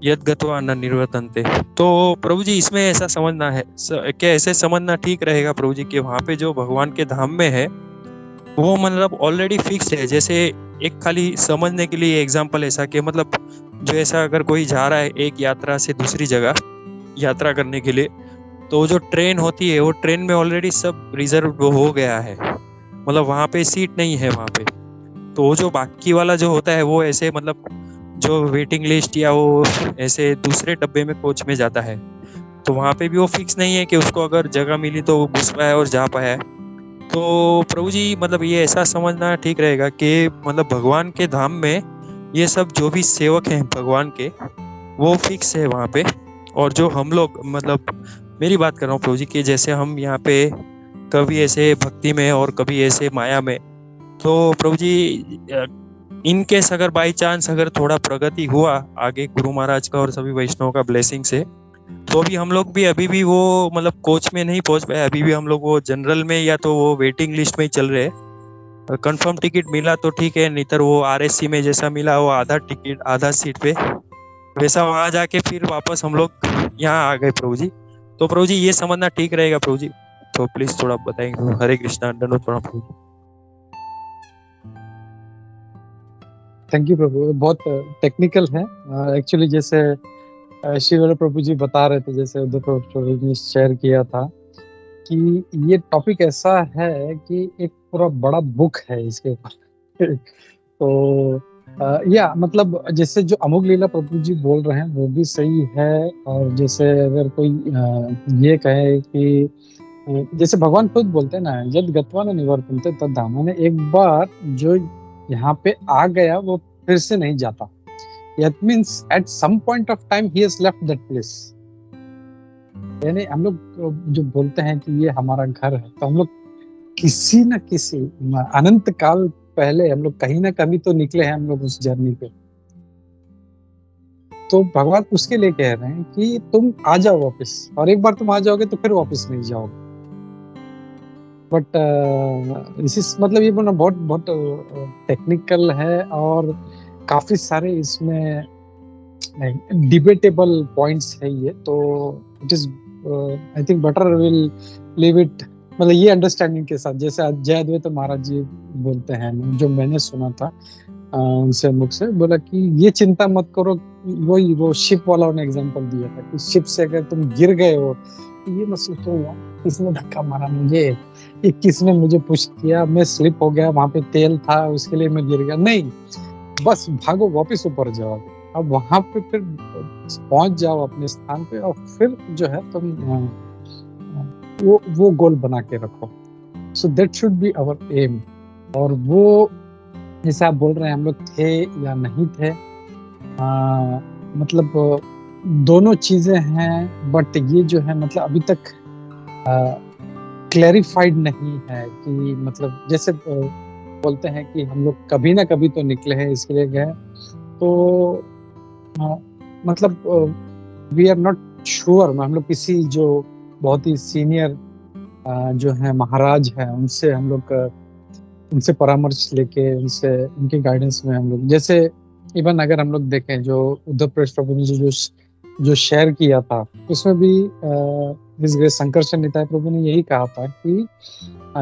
यद गत्वा न निर्वर्तन्ते। तो प्रभु जी इसमें ऐसा समझना है क्या, ऐसे समझना ठीक रहेगा प्रभु जी कि वहां पे जो भगवान के धाम में है वो मतलब ऑलरेडी फिक्स है। जैसे एक खाली समझने के लिए एग्जांपल ऐसा कि मतलब जो ऐसा अगर कोई जा रहा है एक यात्रा से दूसरी जगह यात्रा करने के लिए, तो जो ट्रेन होती है वो ट्रेन में ऑलरेडी सब रिजर्व हो गया है, मतलब वहां पे सीट नहीं है वहां पे। तो वो जो बाकी वाला जो होता है वो ऐसे मतलब जो वेटिंग लिस्ट या वो ऐसे दूसरे डब्बे में कोच में जाता है, तो वहां पे भी वो फिक्स नहीं है कि उसको अगर जगह मिली तो वो घुस पाया और जा पाया। तो प्रभु जी मतलब ये ऐसा समझना ठीक रहेगा कि मतलब भगवान के धाम में ये सब जो भी सेवक हैं भगवान के वो फिक्स है वहाँ पे। और जो हम लोग मतलब मेरी बात कर रहा हूँ प्रभु जी कि जैसे हम यहाँ पे कभी ऐसे भक्ति में और कभी ऐसे माया में, तो प्रभु जी इन केस अगर बाई चांस अगर थोड़ा प्रगति हुआ आगे गुरु महाराज का और सभी वैष्णव का ब्लेसिंग से, तो भी हम लोग भी अभी भी वो मतलब कोच में नहीं पहुंच पाए, अभी भी हम लोग वो जनरल में या तो वो वेटिंग लिस्ट में ही चल रहे हैं। कंफर्म टिकट मिला तो ठीक है, नहीं तो वो आरएससी में जैसा मिला वो आधा टिकट आधा सीट पे वैसा वहां जाके फिर वापस हम लोग यहाँ आ गए प्रभु जी। तो प्रभु जी ये समझना ठीक रहेगा प्रभु जी, तो प्लीज थोड़ा बताएंगे। हरे कृष्णा, दंडवत प्रणाम प्रभु जी। थैंक यू प्रभु, बहुत टेक्निकल है एक्चुअली। जैसे शिवल प्रभु जी बता रहे थे, जैसे उद्धव प्रभु जी ने शेयर किया था कि ये टॉपिक ऐसा है कि एक पूरा बड़ा बुक है इसके ऊपर। तो या मतलब जैसे जो अमोघ लीला प्रभु जी बोल रहे हैं वो भी सही है। और जैसे अगर कोई ये कहे कि जैसे भगवान खुद बोलते हैं ना, यद गत्वा न निवर्तन्ते तद धाम, ने एक बार जो यहाँ पे आ गया वो फिर से नहीं जाता। That means at some point of time he has left that place. यानी हम लोग जो बोलते हैं कि ये हमारा घर है, तो हम लोग किसी न किसी अनंत काल पहले हम लोग कहीं ना कहीं तो निकले हैं हम लोग उस जर्नी पे। तो भगवान उसके लिए कह रहे हैं कि तुम आ जाओ वापस, और एक बार तुम आ जाओगे तो फिर वापस नहीं जाओगे। बट इस मतलब ये बहुत बहुत टेक्निकल है और काफी सारे इसमें डिबेटेबल पॉइंट्स है ये। तो it is I think better will leave it मतलब ये अंडरस्टैंडिंग के साथ, जैसे जय अद्वैत महाराज जी बोलते हैं, जो मैंने सुना था उनसे मुख से बोला कि ये चिंता मत करो। वही वो शिप वाला उन्होंने एग्जांपल दिया था कि शिप से अगर तुम गिर गए हो तो ये मत सोचो किसने धक्का मारा मुझे, ये किसने मुझे पुश किया, मैं स्लिप हो गया, वहां पे तेल था उसके लिए मैं गिर गया। नहीं, बस भागो वापस ऊपर जाओ। अब वहां पे फिर पहुंच जाओ अपने स्थान पे, और फिर जो है तुम वो गोल बना के रखो। So that should be our aim. और वो जैसे आप बोल रहे हैं हम लोग थे या नहीं थे, मतलब दोनों चीजें हैं। बट ये जो है मतलब अभी तक क्लैरिफाइड नहीं है कि मतलब जैसे बोलते हैं कि हम लोग कभी ना कभी तो निकले हैं इसके लिए गए, तो मतलब वी आर नॉट श्योर। हम लोग किसी जो बहुत ही सीनियर जो है महाराज है उनसे हम लोग उनसे परामर्श लेके उनके गाइडेंस में हम लोग, जैसे इवन अगर हम लोग देखें जो उद्धव प्रभु ने जो शेयर किया था उसमें भी हिज ग्रेस शंकरचरण निताय प्रभु ने यही कहा था कि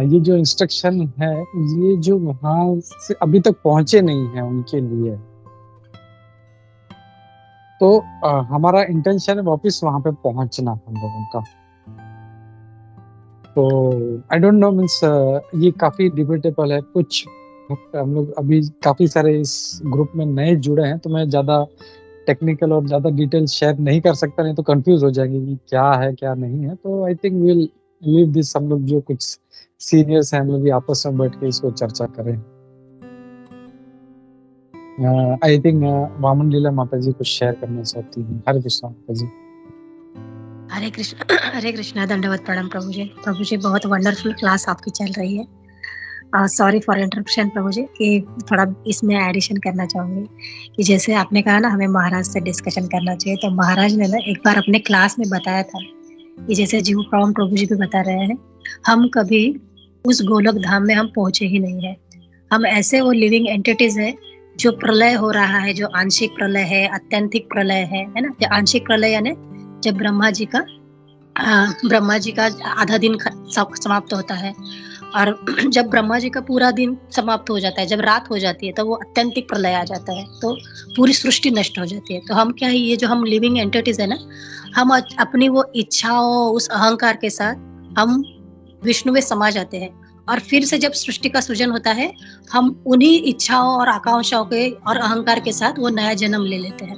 ये जो इंस्ट्रक्शन है ये जो वहां से अभी तक पहुंचे नहीं है उनके लिए, तो हमारा इंटेंशन है वापस वहां पे पहुंचना हम लोगों का। तो आई डोंट नो मीन्स ये काफी डिबेटेबल है। कुछ हम लोग अभी काफी सारे इस ग्रुप में नए जुड़े हैं, तो मैं ज्यादा टेक्निकल और ज्यादा डिटेल शेयर नहीं कर सकता, नहीं तो कंफ्यूज हो जाएंगे कि क्या है क्या नहीं है। तो I think will leave this, हम लोग जो कुछ सीनियर्स हैं हम लोग भी आपस में बैठ के इसको चर्चा करें। आई थिंक वामन लीला माता जी कुछ शेयर करना चाहती हैं। हरे कृष्णा माता जी। हरे कृष्णा, दंडवत प्रणाम प्रभु जी। प्रभु जी बहुत वंडरफुल क्लास आपकी चल रही है। सॉरी फॉर इंटरप्शन प्रभु जी, कि थोड़ा इसमें एडिशन करना चाहूंगी कि जैसे आपने कहा ना हमें महाराज से डिस्कशन करना चाहिए, तो महाराज ने ना एक बार अपने क्लास में बताया था कि जैसे जीव प्रभु जी भी बता रहे हैं, हम कभी उस गोलोक धाम में हम पहुंचे ही नहीं है। हम ऐसे वो लिविंग एंटिटीज है जो प्रलय हो रहा है, जो आंशिक प्रलय है, अत्यंतिक प्रलय है ना। जो आंशिक प्रलय यानी जब ब्रह्मा जी का आधा दिन समाप्त होता है और जब ब्रह्मा जी का पूरा दिन समाप्त हो जाता है, जब रात हो जाती है, तो वो अत्यंतिक प्रलय आ जाता है, तो पूरी सृष्टि नष्ट हो जाती है। तो हम क्या है, ये जो हम लिविंग एंटिटीज है ना, हम अपनी वो इच्छाओं, उस अहंकार के साथ हम विष्णु में समा जाते हैं और फिर से जब सृष्टि का सृजन होता है, हम उन्हीं इच्छाओं और आकांक्षाओं के और अहंकार के साथ वो नया जन्म ले लेते हैं।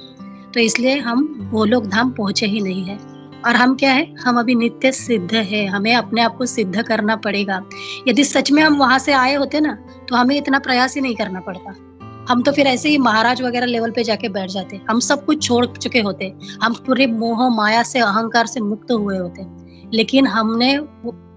तो इसलिए हम गोलोक धाम पहुंचे ही नहीं है। और हम क्या है, हम अभी नित्य सिद्ध है, हमें अपने आप को सिद्ध करना पड़ेगा। यदि सच में हम वहां से आए होते ना, तो हमें इतना प्रयास ही नहीं करना पड़ता। हम तो फिर ऐसे ही महाराज वगैरह लेवल पे जाके बैठ जाते, हम सब कुछ छोड़ चुके होते, हम पूरे मोह माया से, अहंकार से मुक्त हुए होते। लेकिन हमने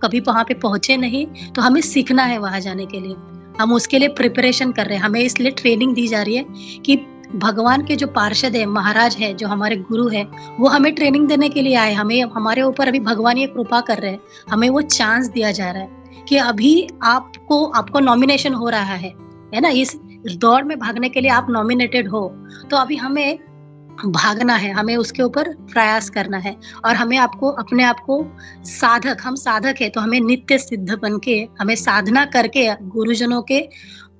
कभी वहां पे पहुंचे नहीं, तो हमें सीखना है वहां जाने के लिए। हम उसके लिए प्रिपरेशन कर रहे हैं, हमें इसलिए ट्रेनिंग दी जा रही है कि भगवान के जो पार्षद है, महाराज है, जो हमारे गुरु है, वो हमें ट्रेनिंग देने के लिए आए। हमें, हमारे ऊपर अभी भगवान ये कृपा कर रहे हैं, हमें वो चांस दिया जा रहा है कि अभी आपको नॉमिनेशन हो रहा है ना, इस दौड़ में भागने के लिए आप नॉमिनेटेड हो। तो अभी हमें भागना है, हमें उसके ऊपर प्रयास करना है और हमें अपने आप को साधक, हम साधक है तो हमें नित्य सिद्ध बन के, हमें साधना करके,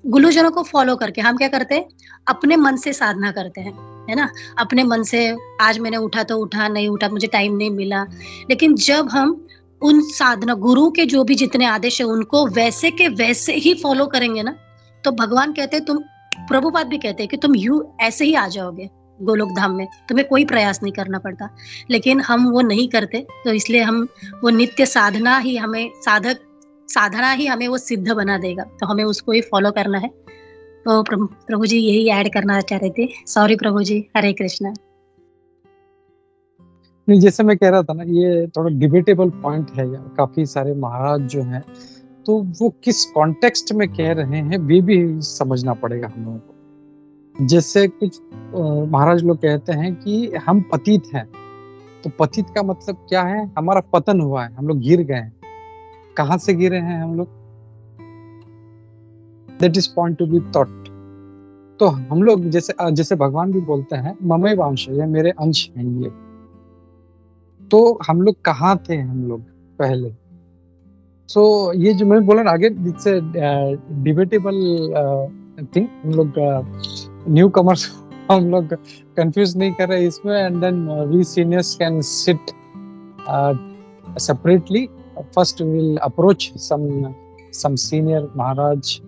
गुरुजनों को फॉलो करके हम क्या करते हैं, अपने मन से साधना करते हैं, है ना। अपने मन से आज मैंने उठा तो उठा, नहीं उठा, मुझे टाइम नहीं मिला। लेकिन जब हम उन साधना, गुरु के जो भी जितने आदेश है उनको वैसे के वैसे ही फॉलो करेंगे ना, तो भगवान कहते हैं, प्रभुपाद भी कहते हैं कि तुम ऐसे ही आ जाओगे गोलोक धाम में, तुम्हें कोई प्रयास नहीं करना पड़ता। लेकिन हम वो नहीं करते, तो इसलिए हम वो नित्य साधना ही हमें वो सिद्ध बना देगा, तो हमें उसको ही फॉलो करना है। तो प्रभु जी यही ऐड करना चाह रहे थे। सॉरी प्रभु जी, हरे कृष्णा। नहीं, जैसे मैं कह रहा था ना, ये थोड़ा डिबेटेबल पॉइंट है यार। काफी सारे महाराज जो हैं, तो वो किस कॉन्टेक्स्ट में कह रहे हैं वे भी समझना पड़ेगा हम लोगों को। जैसे कुछ महाराज लोग कहते हैं कि हम पतित हैं, तो पतित का मतलब क्या है, हमारा पतन हुआ है, हम लोग गिर गए हैं। कहाँ से गिरे हैं हम लोग, that is point to be thought. तो हम लोग जैसे भगवान भी बोलते हैं, ममैव अंश, ये मेरे अंश हैं ये। तो हम लोग कहाँ थे, हम लोग पहले। सो ये जो मैं बोला ना आगे, इट्स डिबेटेबल थिंग। हम लोग न्यू कमर्स हम लोग कंफ्यूज नहीं कर रहे इसमें, and then we seniors can sit separately. First we will approach some senior Maharaj,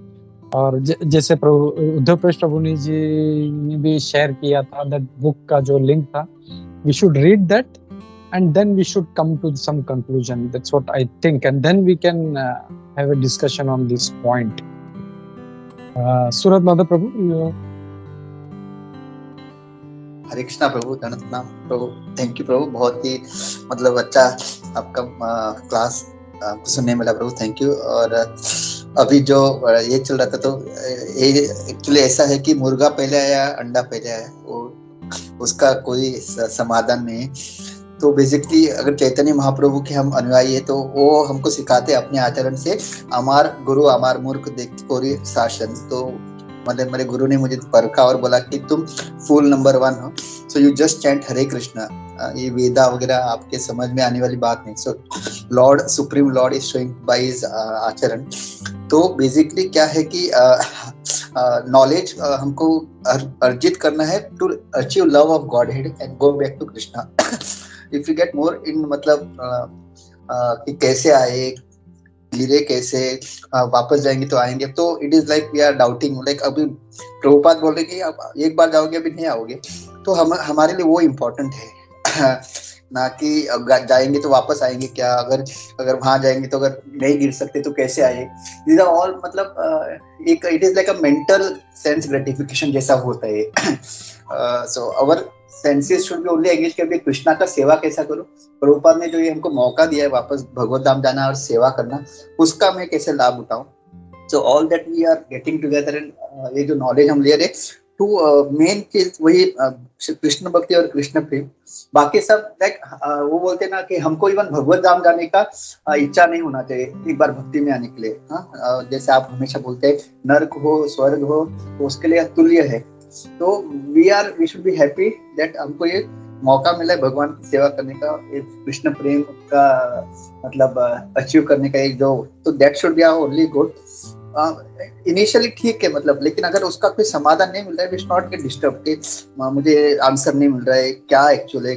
और जैसे उद्धव प्रभु जी ने भी शेयर किया था, दैट बुक का जो लिंक था, we should read that and then we should come to some conclusion. That's what I think, and then we can have a discussion on this point. Surat Mother Prabhu, हरे कृष्णा प्रभु, धन्यवाद प्रभु, thank you प्रभु। बहुत ही मतलब अच्छा आपका class सुनने मिला प्रभु, thank you. और अभी जो ये चल रहा था, तो ये एक्चुअली ऐसा है कि मुर्गा पहले आया अंडा पहले आया, वो उसका कोई समाधान नहीं। तो बेसिकली अगर चैतन्य महाप्रभु के हम अनुयायी है, तो वो हमको सिखाते अपने आचरण से, अमार गुरु अमार मूर्ख देख कोरी शासन। तो मतलब मेरे गुरु ने मुझे परखा और बोला कि तुम फूल नंबर 1 हो, सो यू जस्ट चैंट हरे कृष्णा। ये वेदा वगैरह आपके समझ में आने वाली बात नहीं। So Lord, supreme Lord is showing by his आचरण। तो बेसिकली क्या है कि नॉलेज हमको अर्जित करना है to achieve love of Godhead and go back to Krishna. If you get more in मतलब कि कैसे आए, गिरे कैसे, वापस जाएंगे तो आएंगे, तो it is like we are doubting. Like अभी प्रभुपाद बोल रहे कि आप एक बार जाओगे अभी नहीं आओगे, तो हमारे लिए वो इम्पोर्टेंट है ना कि जाएंगे तो वापस आएंगे क्या, अगर वहां जाएंगे तो अगर नहीं गिर सकते तो कैसे आए। दीज आर ऑल मतलब एक it is like a mental sense gratification जैसा होता है। So our senses should be only engage कि कृष्णा का सेवा कैसा करो। प्रभुपाद ने जो ये हमको मौका दिया है वापस भगवत धाम जाना और सेवा करना, उसका मैं कैसे लाभ उठाऊं। So all that we are getting together, and ये जो नॉलेज हम ले रहे, टू मेन चीज वही कृष्ण भक्ति और कृष्ण प्रेम। बाकी सब लाइक वो बोलते हैं ना कि हमको इवन भगवत धाम जाने का इच्छा नहीं होना चाहिए एक बार भक्ति में आने के लिए। हाँ, जैसे आप हमेशा बोलते हैं नर्क हो स्वर्ग हो तो उसके लिए तुल्य है। तो we should be happy that हमको ये मौका मिला है भगवान की सेवा करने का, एक कृष्ण प्रेम का मतलब अचीव करने का एक जो, तो that should be our only good. Initially ठीक है मतलब, लेकिन अगर उसका कोई समाधान नहीं मिल रहा है we should not get disturb कि मुझे आंसर नहीं मिल रहा है क्या एक्चुअली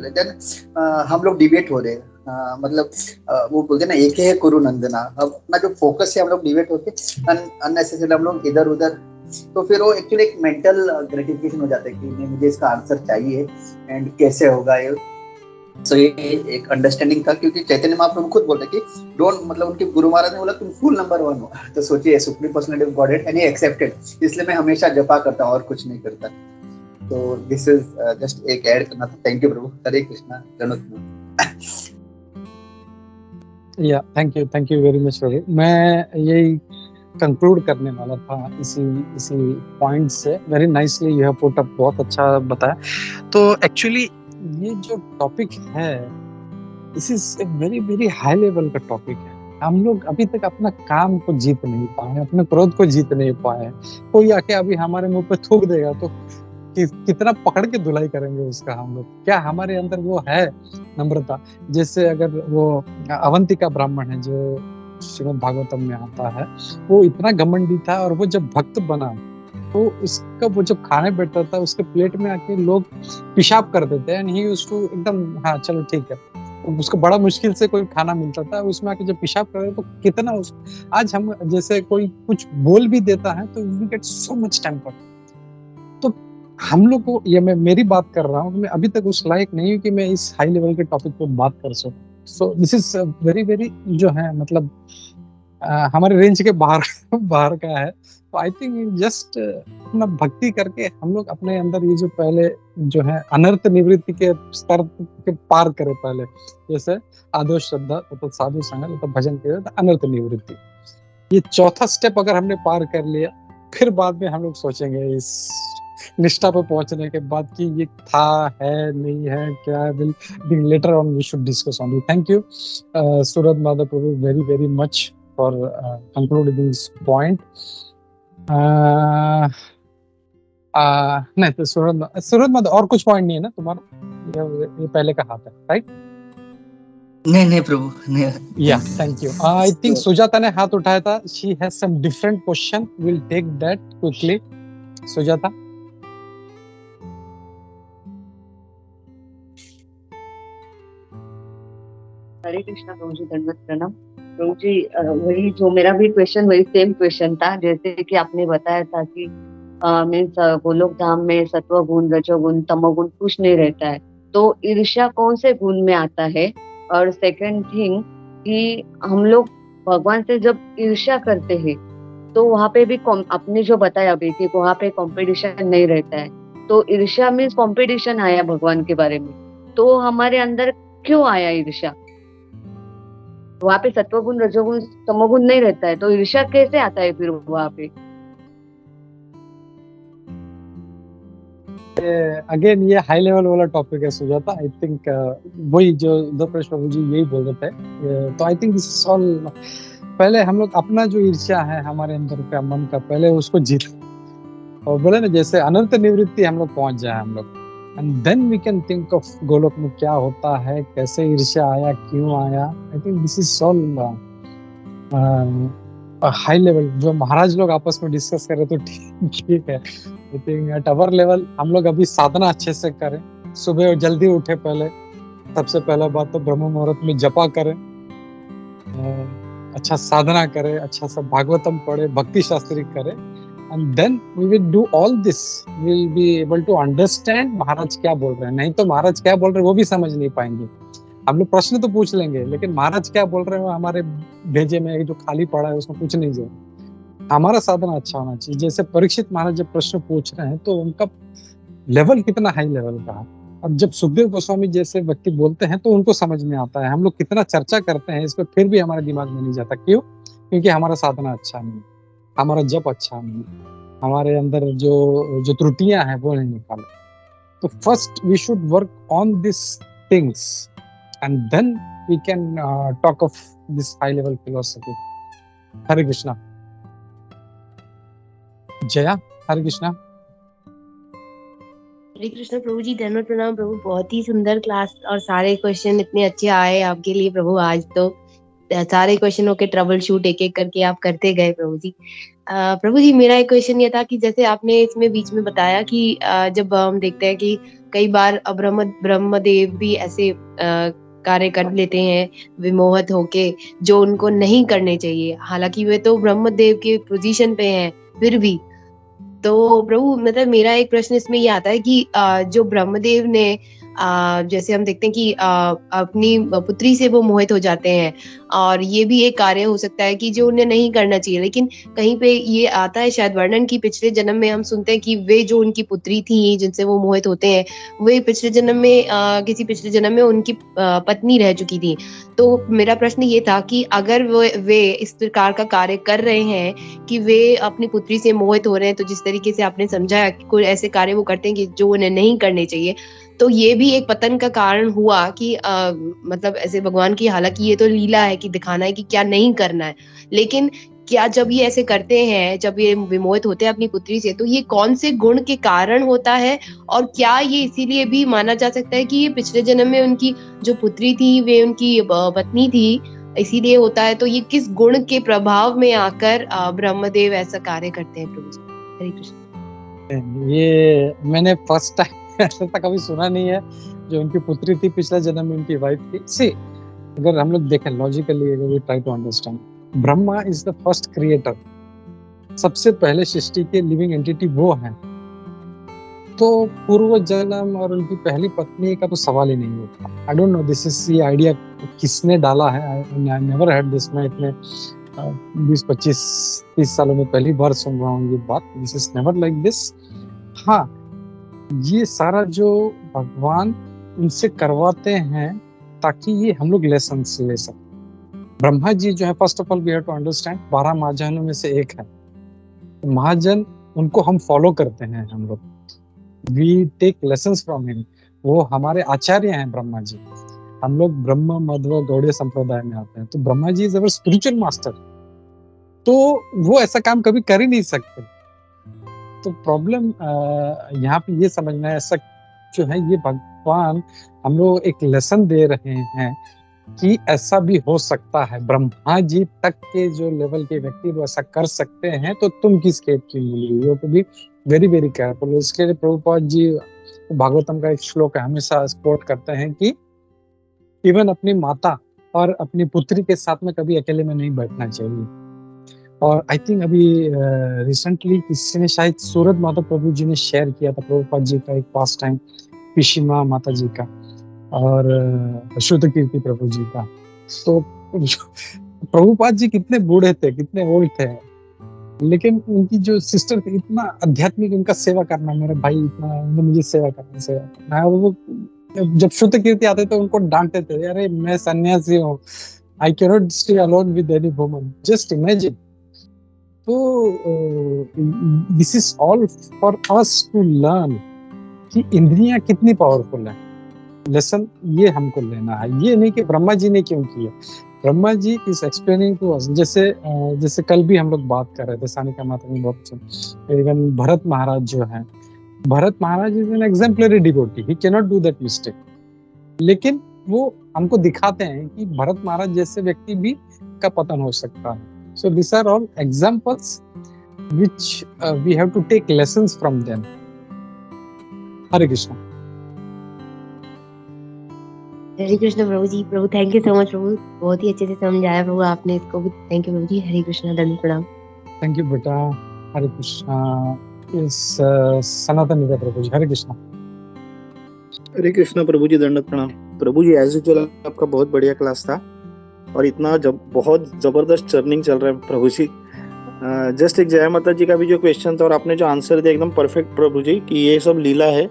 देन हम लोग डिबेट हो रहे हैं। मतलब वो बोलते ना एक है कुरु नंदना। अब अपना जो फोकस है हम लोग डिबेट होके अननेसेसरी हम लोग इधर उधर, तो फिर वो एक्चुअली एक मेंटल ग्रेटिफिकेशन हो जाता है कि नहीं मुझे इसका आंसर चाहिए एंड कैसे होगा ये। सो ये एक अंडरस्टैंडिंग था, क्योंकि चैतन्य महाप्रभु खुद बोलते कि डोंट, मतलब उनके गुरु महाराज ने बोला तुम फुल नंबर 1 हो। तो सोचिए supreme personality of godhead and he accepted, इसलिए मैं हमेशा जपा करता हूँ और कुछ नहीं करता। तो दिस इज जस्ट एक ऐड करना था। थैंक यू प्रभु। हरे कृष्णा। या थैंक यू वेरी मच प्रभु। मैं यही कंक्लूड करने वाला था इसी पॉइंट से। Very nicely you have put up, बहुत अच्छा बताया। तो एक्चुअली ये जो टॉपिक है this is a very very high level का टॉपिक है। हम लोग अभी तक अपना काम को जीत नहीं पाए, अपने क्रोध को जीत नहीं पाए। कोई आके अभी हमारे मुंह पे थूक देगा तो कितना पकड़ के धुलाई करेंगे उसका हम लोग? क्या हमारे अंदर वो है नम्रता? जैसे अगर वो अवंतिका ब्राह्मण है जो श्रीमद् भागवतम में आता है, वो इतना घमंडी था और वो जब भक्त बना तो उसका वो जब खाने बैठता था उसके प्लेट में आके लोग पेशाब कर देते हैं। नहीं उसको एकदम हाँ चलो ठीक है, तो उसको बड़ा मुश्किल से कोई खाना मिलता था, उसमें आके जब पेशाब कर तो कितना आज हम जैसे कोई कुछ बोल भी देता है तो we get so much temper. तो हम लोग को, ये मैं मेरी बात कर रहा हूँ, मैं अभी तक उस लायक नहीं हूँ कि मैं इस हाई लेवल के टॉपिक पे बात कर सकूं। सो दिस इज वेरी वेरी जो है मतलब हमारे रेंज के बाहर का है। तो आई थिंक जस्ट अपना भक्ति करके हम लोग अपने अंदर ये जो पहले जो है अनर्थ निवृत्ति के स्तर के पार करें पहले, जैसे आदो श्रद्धा तो साधु संग तो भजन के अनर्थ निवृत्ति, ये चौथा स्टेप अगर हमने पार कर लिया फिर बाद में हम लोग सोचेंगे इस निष्ठा पे पहुंचने के बाद कि ये था है नहीं है क्या, will later on we should discuss on it. Thank you Suraj Madhav Prabhu very very much for concluding this point. नहीं तो सूरज माधव और कुछ पॉइंट नहीं है ना तुम्हारा? ये पहले का हाथ है राइट? नहीं प्रभु नहीं। Yeah thank you. I think Sujata ने हाथ उठाया था, she has some different question, will take that quickly. Sujata. Hare Krishna Prabhu ji, दंडवत प्रणाम प्रभु जी। वही जो मेरा भी क्वेश्चन वही सेम क्वेश्चन था, जैसे कि आपने बताया था कि मीन्स गोलोक धाम में सत्व गुण रजोगुण तमोगुण कुछ नहीं रहता है, तो ईर्ष्या कौन से गुण में आता है? और सेकंड थिंग कि हम लोग भगवान से जब ईर्ष्या करते हैं तो वहाँ पे भी आपने जो बताया अभी कि वहाँ पे कंपटीशन नहीं रहता है, तो ईर्ष्या मीन्स कंपटीशन आया भगवान के बारे में, तो हमारे अंदर क्यों आया ईर्ष्या? वहाँ पे सत्वगुण रजोगुण तमोगुण नहीं रहता है, तो ईर्ष्या कैसे आता है फिर वहाँ पे? अगेन ये हाई लेवल वाला टॉपिक है सुजाता। आई थिंक वही जो दर्पेश प्रभु जी यही बोल रहे थे। तो आई थिंक दिस ऑल, पहले हम लोग अपना जो ईर्ष्या है हमारे अंदर का मन का, पहले उसको जीत और बोले ना जैसे अनंत निवृत्ति हम लोग पहुंच जाए हम लोग, and then we can think of Goloka में क्या होता है, कैसे ईर्ष्या आया, क्यों आया। I think this is all high level जो महाराज लोग आपस में डिस्कस करें तो ठीक है। I think at our level हम लोग अभी साधना अच्छे से करें, सुबह जल्दी उठे, पहले सबसे पहला बात तो ब्रह्म मुहूर्त में जपा करें, अच्छा साधना करें, अच्छा सा भागवतम पढ़े, भक्ति शास्त्री करें, and then we will do all this, we will be able to understand महाराज क्या बोल रहे हैं। नहीं तो महाराज क्या बोल रहे हैं वो भी समझ नहीं पाएंगे। हम लोग प्रश्न तो पूछ लेंगे लेकिन महाराज क्या बोल रहे हैं हमारे भेजे में जो खाली पड़ा है उसमें कुछ नहीं जाए। हमारा साधना अच्छा होना चाहिए। जैसे परीक्षित महाराज जब प्रश्न पूछ रहे हैं तो उनका लेवल कितना हाई लेवल का है, और जब सुखदेव गोस्वामी जैसे व्यक्ति बोलते हैं तो उनको समझ में आता है। हम लोग कितना चर्चा करते हैं इस पर फिर भी हमारे दिमाग में नहीं जाता। क्यों? क्योंकि हमारा साधना अच्छा नहीं, हमारा जप अच्छा नहीं, हमारे अंदर जो जो त्रुटियां हैं वो नहीं निकाले। तो first we should work on this things and then we can talk of this high level philosophy. Hare Krishna. जया, हरे कृष्णा। हरे कृष्ण प्रभु जी, धन्यवाद प्रणाम प्रभु। बहुत ही सुंदर क्लास और सारे क्वेश्चन इतने अच्छे आए आपके लिए प्रभु। आज तो सारे क्वेश्चनों के ट्रबल शूट एक एक करके आप करते गए प्रभु जी। प्रभु जी, मेरा एक क्वेश्चन ये था कि जैसे आपने इसमें बीच में बताया कि जब हम देखते हैं कि कई बार ब्रह्मदेव भी ऐसे कार्य कर लेते हैं विमोहित होके जो उनको नहीं करने चाहिए, हालांकि वे तो ब्रह्मदेव के पोजीशन पे हैं फिर भी। तो प्रभु मतलब मेरा एक प्रश्न इसमें ये आता है कि जो ब्रह्मदेव ने जैसे हम देखते हैं कि अपनी पुत्री से वो मोहित हो जाते हैं, और ये भी एक कार्य हो सकता है कि जो उन्हें नहीं करना चाहिए, लेकिन कहीं पे ये आता है शायद वर्णन की पिछले जन्म में हम सुनते हैं कि वे जो उनकी पुत्री थी जिनसे वो मोहित होते हैं, वे पिछले जन्म में किसी पिछले जन्म में उनकी पत्नी रह चुकी थी। तो मेरा प्रश्न ये था कि अगर वे इस प्रकार का कार्य कर रहे हैं कि वे अपनी पुत्री से मोहित हो रहे हैं, तो जिस तरीके से आपने समझाया कि कोई ऐसे कार्य वो करते हैं कि जो उन्हें नहीं करने चाहिए, तो ये भी एक पतन का कारण हुआ कि मतलब ऐसे भगवान की, हालांकि ये तो लीला है कि दिखाना है कि क्या नहीं करना है, लेकिन क्या जब ये ऐसे करते हैं, जब ये विमोहित होते हैं अपनी पुत्री से, तो ये कौन से गुण के कारण होता है, और क्या ये इसीलिए भी माना जा सकता है कि ये पिछले जन्म में उनकी जो पुत्री थी वे उनकी पत्नी थी, इसीलिए होता है? तो ये किस गुण के प्रभाव में आकर ब्रह्मदेव ऐसा कार्य करते हैं प्रभु जी? हरे कृष्ण। ये मैंने फर्स्ट टाइम ऐसा कभी सुना नहीं है जो उनकी पुत्री थी पिछले जन्म में उनकी वाइफ थी। सी, अगर हम लोग देखें लॉजिकली, अगर we try to understand, Brahma is the first creator, सबसे पहले सृष्टि के लिविंग एंटिटी वो है। तो पूर्व जन्म और उनकी पहली पत्नी का तो सवाल ही नहीं होता। I don't know this is ये आइडिया किसने डाला है, आई नेवर हर्ड दिस। मैं इतने 20-25-30 सालों में पहली बार सुन रहा हूँ ये बात। This is never like this. हाँ, ये सारा जो भगवान इनसे करवाते हैं ताकि ये हम लोग लेसन ले सकें। ब्रह्मा जी जो है, first of all we have to understand, 12 महाजनों में से एक है। महाजन, उनको हम फॉलो करते हैं, हम लोग we take lessons from him. वो हमारे आचार्य हैं ब्रह्मा जी। हम लोग ब्रह्म मध्व गौड़ीय संप्रदाय में आते हैं, तो Brahma ji is our spiritual master. तो वो ऐसा काम कभी कर ही नहीं सकते। तो प्रॉब्लम यहाँ पे ये समझना है, ऐसा जो है ये भगवान हम लोग एक लेसन दे रहे हैं कि ऐसा भी हो सकता है। ब्रह्मा जी तक के जो लेवल के व्यक्ति वो ऐसा कर सकते हैं, तो तुम किस खेत की मूली हो? तो भी वेरी वेरी केयरफुल। इसके लिए प्रभुपाद जी भागवतम का एक श्लोक है, हमेशा कोट करते हैं कि इवन अपनी माता और अपनी पुत्री के साथ में कभी अकेले में नहीं बैठना चाहिए। और आई थिंक अभी रिसेंटली किसी ने, शायद सूरत माता प्रभु जी ने शेयर किया था प्रभुपाद जी का एक पास टाइम, पिशिमा माता जी का और शुद्ध कीर्ति प्रभु जी का। तो प्रभुपाद जी कितने बूढ़े थे, कितने ओल्ड थे, लेकिन उनकी जो सिस्टर थी इतना आध्यात्मिक, उनका सेवा करना, मेरे भाई इतना मुझे सेवा करना। वो जब शुद्ध कीर्ति आते तो उनको डांटते थे, अरे मैं सन्यासी हूँ, I can not stay alone with any woman, just imagine. तो this is all for us to learn कि इंद्रियां कितनी पावरफुल है। लेसन ये हमको लेना है, ये नहीं कि ब्रह्मा जी ने क्यों किया। Brahma ji is explaining to us. जैसे कल भी हम लोग बात कर रहे थे, सानिका माता ने बहुत, इवन भरत महाराज जो है, Bharat Maharaj is an exemplary devotee, he can not do that mistake. लेकिन वो हमको दिखाते हैं कि भरत महाराज जैसे व्यक्ति भी का पतन हो सकता है। So these are all examples which we have to take lessons from them. Hare Krishna. Hare Krishna Prabhu ji. Prabhu thank you so much Prabhu, बहुत ही अच्छे से समझाया प्रभु आपने इसको भी। Thank you Prabhu ji. हरे कृष्ण, दंड प्रणाम। थैंक यू बेटा। हरे कृष्णा। इस सनातन प्रभु जी, हरे कृष्णा। हरे कृष्णा प्रभु जी, दंड प्रणाम। प्रभु जी, एज यूजुअल आपका बहुत बढ़िया क्लास था और इतना बहुत जबरदस्त चर्निंग चल रहा है प्रभु जी। जस्ट एक जय माता जी का भी जो क्वेश्चन था और आपने जो आंसर दिया एकदम परफेक्ट प्रभु जी, कि ये सब लीला है।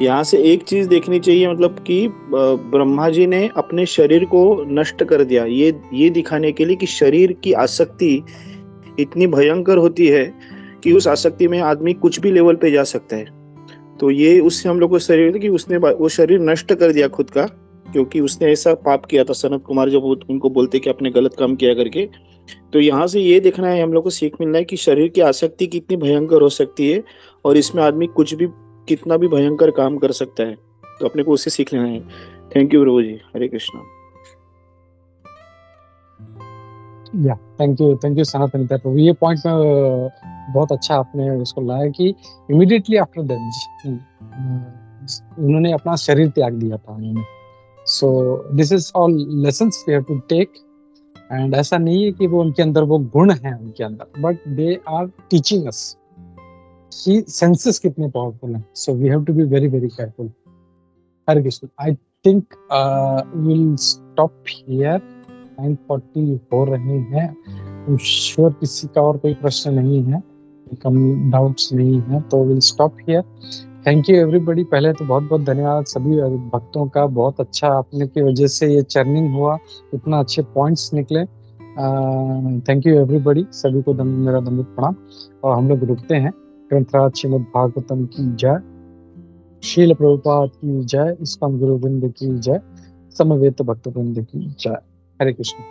यहाँ से एक चीज देखनी चाहिए, मतलब कि ब्रह्मा जी ने अपने शरीर को नष्ट कर दिया, ये दिखाने के लिए कि शरीर की आसक्ति इतनी भयंकर होती है कि उस आसक्ति में आदमी कुछ भी लेवल पे जा सकता है। तो ये उससे हम लोग को शरीर कि उसने वो शरीर नष्ट कर दिया खुद का, क्योंकि उसने ऐसा पाप किया था। सनत कुमार जब उनको बोलते कि आपने गलत काम किया करके, तो यहाँ से ये देखना है, हम लोग को सीख मिलना है कि शरीर की आसक्ति कितनी भयंकर हो सकती है और इसमें आदमी कुछ भी कितना भी भयंकर काम कर सकता है। तो अपने को उससे सीख लेना है। Thank you Prabhu ji. हरे कृष्णा। या थैंक यू सनातन प्रभु। ये पॉइंट में बहुत अच्छा आपने उसको लाया कि इमीडिएटली आफ्टर दैट उन्होंने अपना शरीर त्याग दिया था उन्होंने। So this is all lessons we have to take. And ऐसा नहीं है कि वो उनके अंदर वो गुण हैं उनके अंदर, but they are teaching us कि सेंसेस कितने पावरफुल हैं। So we have to be very very careful. Hare Krishna. I think will stop here. 9:40 हो रहे हैं। श्योर किसी का और कोई प्रश्न नहीं है, कम डाउट्स नहीं है, तो will stop here. Thank you everybody. पहले तो बहुत बहुत धन्यवाद सभी भक्तों का। बहुत अच्छा आपने की वजह से ये चर्निंग हुआ, इतना अच्छे पॉइंट्स निकले। Thank you everybody. सभी को मेरा दंडवत प्रणाम। और हम लोग रुकते हैं। ग्रंथराज श्रीमद् भागवतम की जय, शील प्रभुपाद की जय, इस्कॉन गुरुवृंद की जय, समवेत भक्तवृंद की जय। हरे कृष्ण।